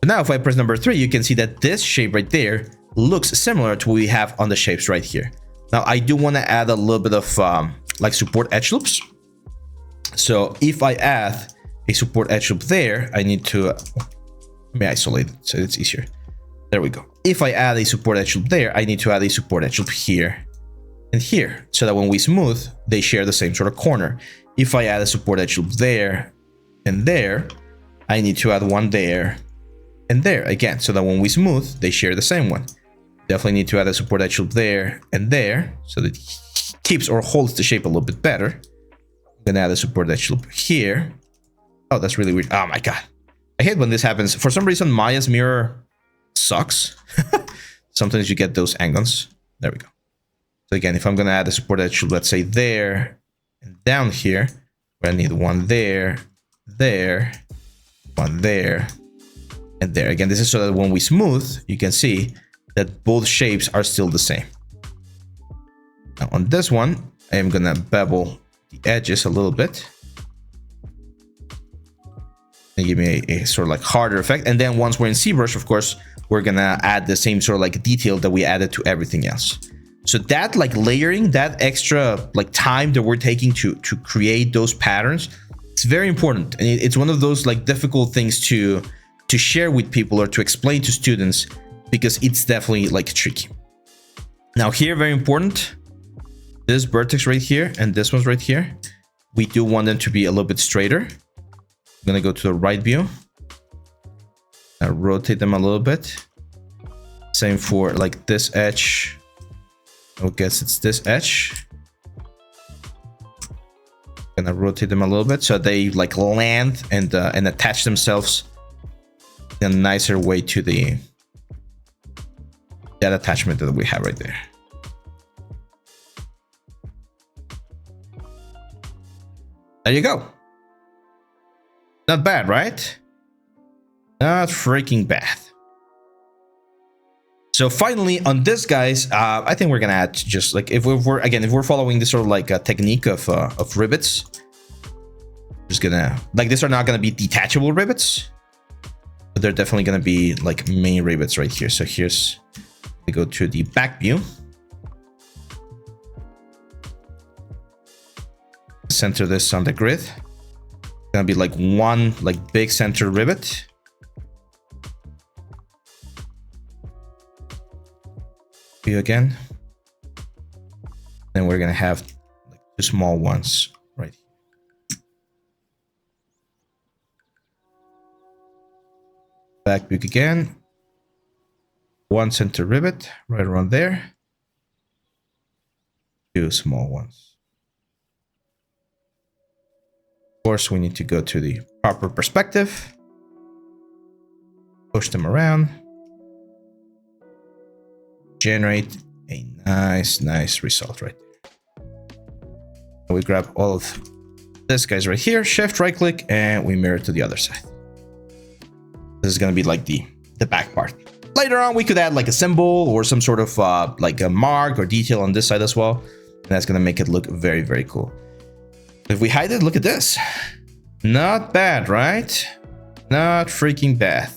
So now if I press number 3, you can see that this shape right there looks similar to what we have on the shapes right here. Now I do want to add a little bit of like support edge loops. So if I add a support edge loop there, I need to let me isolate it so it's easier. There we go. If I add a support edge loop there, I need to add a support edge loop here and here, so that when we smooth, they share the same sort of corner. If I add a support edge loop there and there, I need to add one there and there again, so that when we smooth, they share the same one. Definitely need to add a support edge loop there and there so that it keeps or holds the shape a little bit better. I'm gonna add a support edge loop here. Oh, that's really weird. Oh my god. I hate when this happens. For some reason, Maya's mirror sucks. Sometimes you get those angles. There we go. So again, if I'm gonna add a support edge loop, let's say there and down here, where I need one there, there, one there, and there. Again, this is so that when we smooth, you can see that both shapes are still the same. Now on this one, I am gonna bevel the edges a little bit and give me a sort of like harder effect. And then once we're in ZBrush, of course, we're gonna add the same sort of like detail that we added to everything else. So that like layering, that extra like time that we're taking to create those patterns, it's very important. And it's one of those like difficult things to share with people or to explain to students, because it's definitely like tricky. Now here, very important, this vertex right here and this one's right here, we do want them to be a little bit straighter. I'm gonna go to the right view. Now rotate them a little bit. Same for like this edge. I guess it's this edge. Gonna rotate them a little bit so they like land and attach themselves in a nicer way to that attachment that we have right there. There you go. Not bad, right? Not freaking bad. So finally on this, guys, I think we're gonna add just like if we're following this sort of like a technique of rivets, just gonna like these are not gonna be detachable rivets, but they're definitely gonna be like main rivets right here. So here's, we go to the back view, center this on the grid. It's gonna be like one like big center rivet. View again. Then we're gonna have like two small ones right here. Back view again. One center rivet right around there. Two small ones. Of course, we need to go to the proper perspective. Push them around. Generate a nice result right there. We grab all of this guys right here, shift right click, and we mirror to the other side. This is gonna be like the back part. Later on, we could add like a symbol or some sort of like a mark or detail on this side as well. And that's gonna make it look very, very cool. If we hide it, look at this. Not bad, right? Not freaking bad.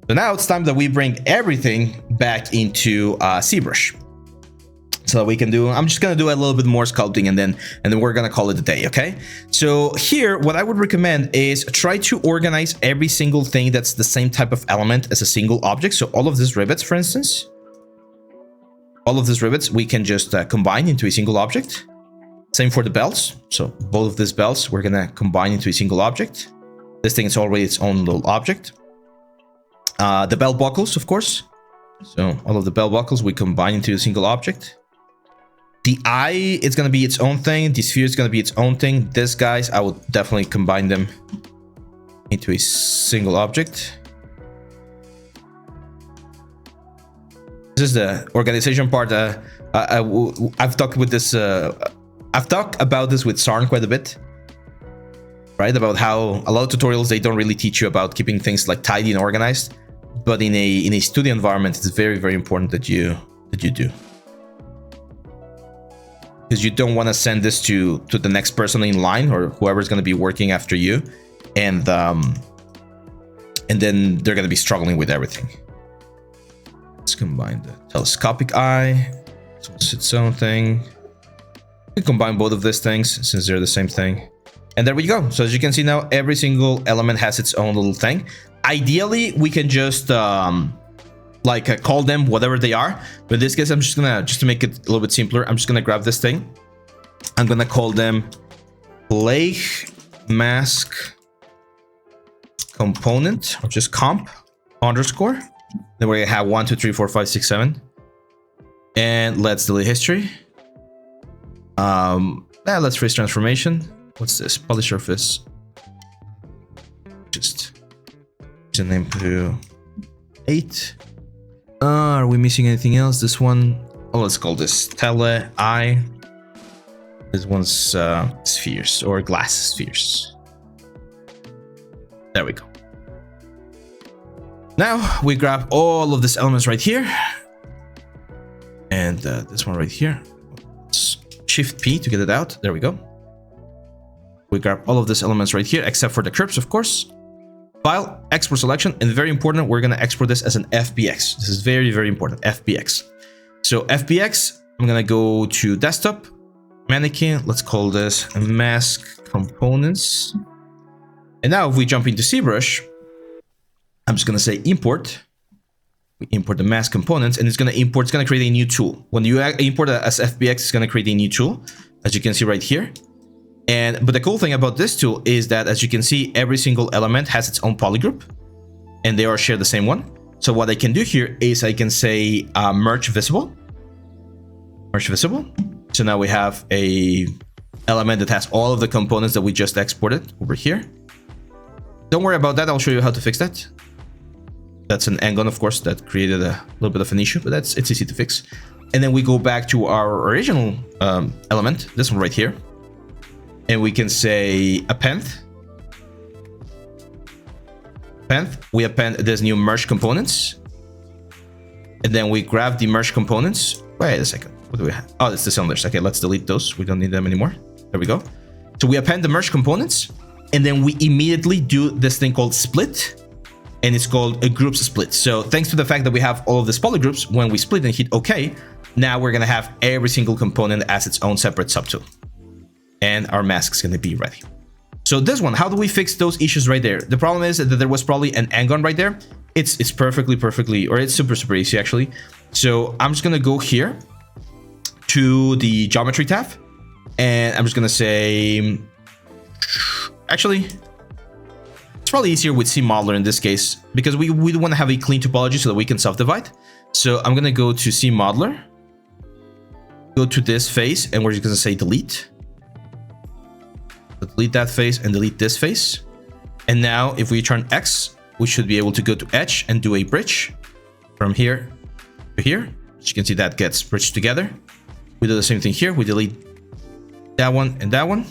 So now it's time that we bring everything back into ZBrush. So we can do, I'm just gonna do a little bit more sculpting and then we're gonna call it a day, okay? So here, what I would recommend is try to organize every single thing that's the same type of element as a single object. So all of these rivets, for instance, all of these rivets, we can just combine into a single object. Same for the belts. So both of these belts, we're gonna combine into a single object. This thing is already its own little object. The belt buckles, of course. So all of the belt buckles, we combine into a single object. The eye is going to be its own thing. The sphere is going to be its own thing. This guys, I would definitely combine them into a single object. This is the organization part. I've talked with this. I've talked about this with Sarn quite a bit, right? About how a lot of tutorials, they don't really teach you about keeping things like tidy and organized, but in a studio environment, it's very, very important that you do. Because you don't want to send this to the next person in line or whoever's going to be working after you, and then they're going to be struggling with everything. Let's combine the telescopic eye. So it's its own thing. We can combine both of these things since they're the same thing. And there we go. So as you can see now, every single element has its own little thing. Ideally, we can just call them whatever they are. But in this case, I'm just gonna, just to make it a little bit simpler, I'm just gonna grab this thing. I'm gonna call them Lake Mask Component, or just comp underscore. Then we're gonna have 1, 2, 3, 4, 5, 6, 7. And let's delete history. Let's freeze transformation. What's this? Polish surface. Just change the name to 8. Are we missing anything else? This one. Oh, let's call this tele I. This one's spheres or glass spheres. There we go. Now we grab all of these elements right here. And this one right here. Let's Shift P to get it out. There we go. We grab all of these elements right here, except for the crypts, of course. File, export selection, and very important, we're gonna export this as an FBX. This is very, very important, FBX. So FBX, I'm gonna go to desktop, mannequin, let's call this mask components. And now if we jump into ZBrush, I'm just gonna say import. We import the mask components, and it's gonna create a new tool. When you import it as FBX, it's gonna create a new tool, as you can see right here. But the cool thing about this tool is that, as you can see, every single element has its own polygroup, and they all share the same one. So what I can do here is I can say merge visible. Merge visible. So now we have a element that has all of the components that we just exported over here. Don't worry about that. I'll show you how to fix that. That's an angle, of course, that created a little bit of an issue, but it's easy to fix. And then we go back to our original element, this one right here. And we can say append. We append this new merge components. And then we grab the merge components. Wait a second. What do we have? Oh, it's the cylinders. Okay, let's delete those. We don't need them anymore. There we go. So we append the merge components. And then we immediately do this thing called split. And it's called a groups split. So thanks to the fact that we have all of these polygroups, when we split and hit OK, now we're going to have every single component as its own separate subtool. And our mask is going to be ready. So this one, how do we fix those issues right there? The problem is that there was probably an angle right there. It's perfectly, or it's super easy actually. So I'm just going to go here to the geometry tab. And I'm just going to say, actually, it's probably easier with CModeler in this case, because we want to have a clean topology so that we can self-divide. So I'm going to go to CModeler, go to this face, and we're just going to say delete. Delete that face and delete this face. And now if we turn X, we should be able to go to edge and do a bridge from here to here. As you can see, that gets bridged together. We do the same thing here. We delete that one and that one.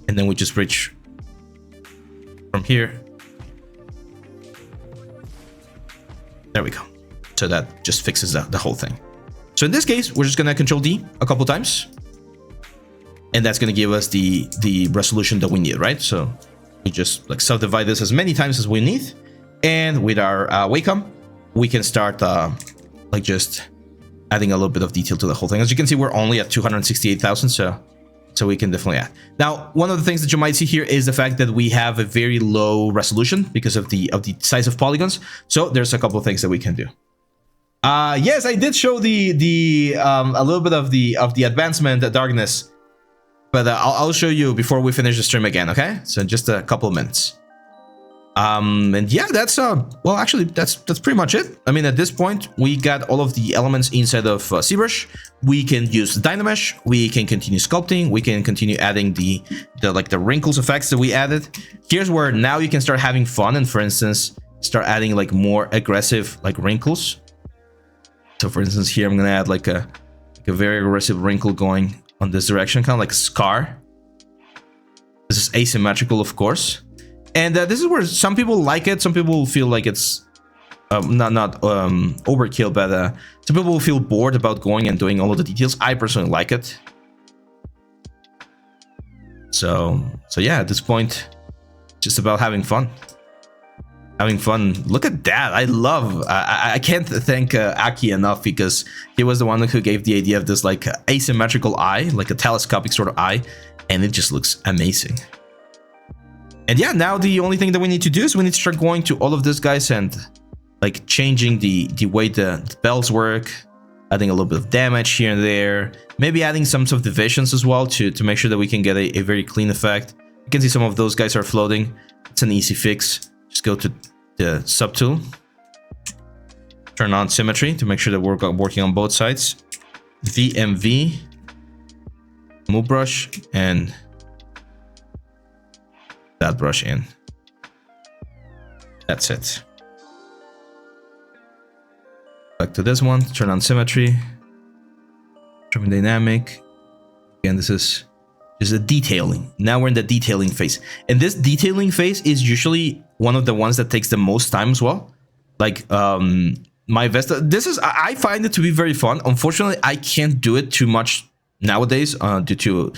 And then we just bridge from here. There we go. So that just fixes the whole thing. So in this case, we're just going to Control D a couple times. And that's going to give us the resolution that we need, right? So we just like subdivide this as many times as we need. And with our Wacom, we can start like just adding a little bit of detail to the whole thing. As you can see, we're only at 268,000, so we can definitely add. Now, one of the things that you might see here is the fact that we have a very low resolution because of the size of polygons. So there's a couple of things that we can do. Yes, I did show a little bit of the advancement darkness. But I'll show you before we finish the stream again, okay? So in just a couple of minutes. And yeah, that's well, actually, that's pretty much it. I mean, at this point, we got all of the elements inside of ZBrush. We can use Dynamesh. We can continue sculpting. We can continue adding the wrinkles effects that we added. Here's where now you can start having fun and, for instance, start adding like more aggressive like wrinkles. So for instance, here I'm gonna add like a very aggressive wrinkle going on this direction, kind of like a scar. This is asymmetrical, of course, and this is where some people like it. Some people feel like it's not overkill, but some people will feel bored about going and doing all of the details. I personally like it. So yeah, at this point, just about having fun. Look at that. I can't thank Aki enough, because he was the one who gave the idea of this like asymmetrical eye, like a telescopic sort of eye, and it just looks amazing. And yeah, now the only thing that we need to do is we need to start going to all of these guys and like changing the way the bells work, adding a little bit of damage here and there, maybe adding some subdivisions as well to make sure that we can get a very clean effect. You can see some of those guys are floating. It's an easy fix. Just go to the subtool, Turn on symmetry to make sure that we're working on both sides. VMV, move brush, and that brush in. That's it. Back to this one, turn on symmetry, trimming dynamic. Again, this is just a detailing. Now we're in the detailing phase. And this detailing phase is usually one of the ones that takes the most time as well. Like my Vesta, I find it to be very fun. Unfortunately, I can't do it too much nowadays due to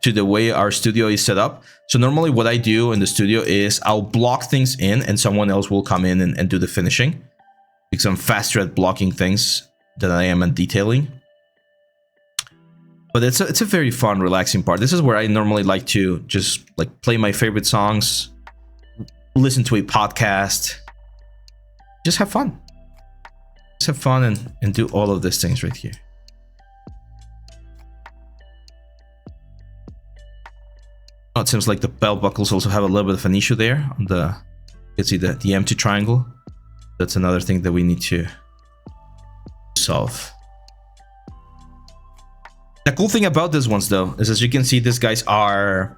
to the way our studio is set up. So normally what I do in the studio is I'll block things in and someone else will come in and do the finishing, because I'm faster at blocking things than I am at detailing. But it's a very fun, relaxing part. This is where I normally like to just like play my favorite songs, listen to a podcast, just have fun. Just have fun and do all of these things right here. Oh, it seems like the belt buckles also have a little bit of an issue there on the, you can see the empty triangle. That's another thing that we need to solve. The cool thing about these ones though is, as you can see, these guys are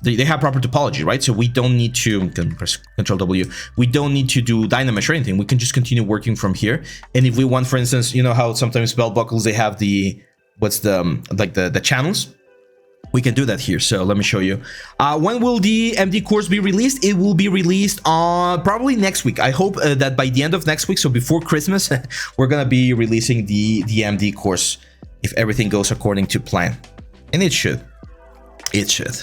they have proper topology, right? So we don't need to press Control W. We don't need to do Dynamesh or anything. We can just continue working from here. And if we want, for instance, you know how sometimes belt buckles, they have the the channels. We can do that here. So let me show you. When will the MD course be released? It will be released on probably next week. I hope that by the end of next week, so before Christmas, we're gonna be releasing the MD course if everything goes according to plan, and it should. It should.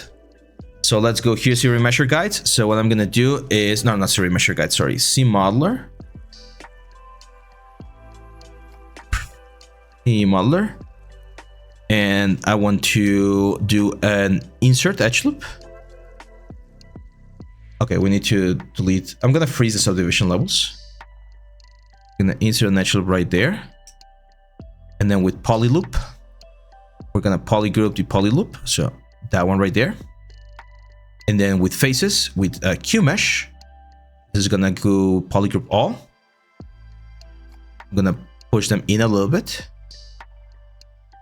So let's go here, Series Measure Guides. So what I'm gonna do is not Series Measure Guide. Sorry, C-Modeler. C-Modeler. And I want to do an insert edge loop. Okay, we need to delete. I'm gonna freeze the subdivision levels. I'm gonna insert an edge loop right there. And then with poly loop, we're gonna polygroup the poly loop. So that one right there. And then with faces, with Q mesh, this is gonna go polygroup all. I'm gonna push them in a little bit.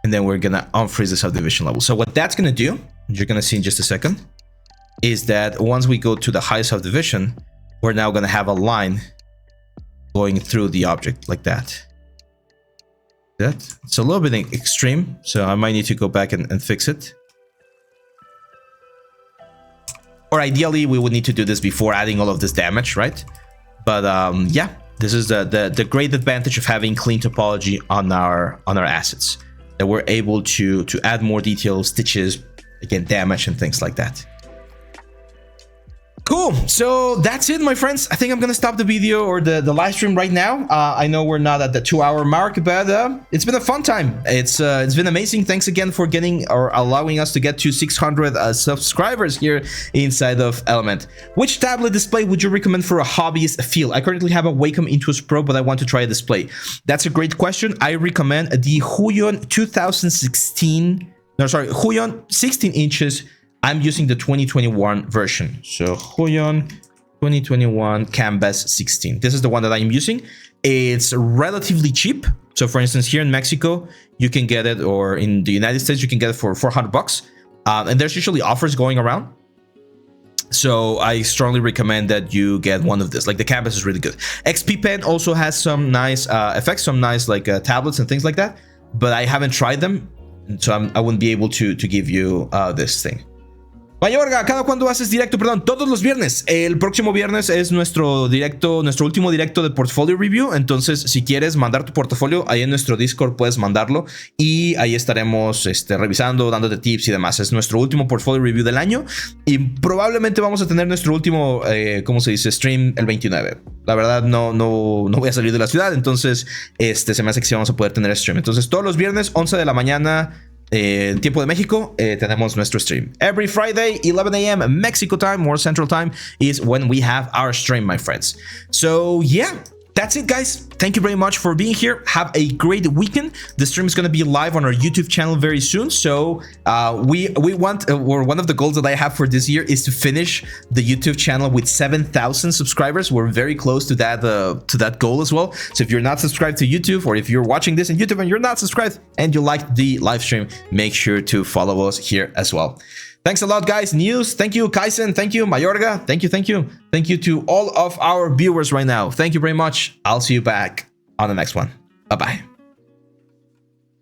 And then we're gonna unfreeze the subdivision level. So what that's gonna do, you're gonna see in just a second, is that once we go to the high subdivision, we're now gonna have a line going through the object like that. It's a little bit extreme, so I might need to go back and fix it. Or ideally, we would need to do this before adding all of this damage, right? But yeah, this is the great advantage of having clean topology on our assets. That we're able to add more details, stitches, again, damage and things like that. Cool. So that's it, my friends. I think I'm gonna stop the video or the live stream right now. I know we're not at the 2-hour mark, but it's been a fun time. It's been amazing. Thanks again for getting or allowing us to get to 600 subscribers here inside of Element. Which tablet display would you recommend for a hobbyist feel? I currently have a Wacom Intuos Pro, but I want to try a display. That's a great question. I recommend the Huion 2016. No, sorry, Huion 16 inches. I'm using the 2021 version. So Huion 2021 Canvas 16. This is the one that I'm using. It's relatively cheap. So for instance, here in Mexico, you can get it, or in the United States, you can get it for $400. And there's usually offers going around. So I strongly recommend that you get one of this. Like the Canvas is really good. XP Pen also has some nice effects, some nice like tablets and things like that. But I haven't tried them. So I wouldn't be able to give you this thing. Mayorga, ¿cada cuándo haces directo? Perdón, todos los viernes. El próximo viernes es nuestro directo, nuestro último directo de portfolio review. Entonces, si quieres mandar tu portafolio, ahí en nuestro Discord puedes mandarlo. Y ahí estaremos revisando, dándote tips y demás. Es nuestro último portfolio review del año. Y probablemente vamos a tener nuestro último, ¿cómo se dice? Stream el 29. La verdad, no voy a salir de la ciudad. Entonces, se me hace que sí vamos a poder tener stream. Entonces, todos los viernes, 11 de la mañana. Tiempo de México, tenemos nuestro stream. Every Friday, 11 a.m. Mexico time or Central time is when we have our stream, my friends. So yeah, that's it, guys. Thank you very much for being here. Have a great weekend. The stream is going to be live on our YouTube channel very soon. So we want, or one of the goals that I have for this year is to finish the YouTube channel with 7,000 subscribers. We're very close to that goal as well. So if you're not subscribed to YouTube, or if you're watching this on YouTube and you're not subscribed and you like the live stream, make sure to follow us here as well. Thanks a lot, guys. News, thank you. Kaisen, thank you. Mayorga, thank you, thank you. Thank you to all of our viewers right now. Thank you very much. I'll see you back on the next one. Bye-bye.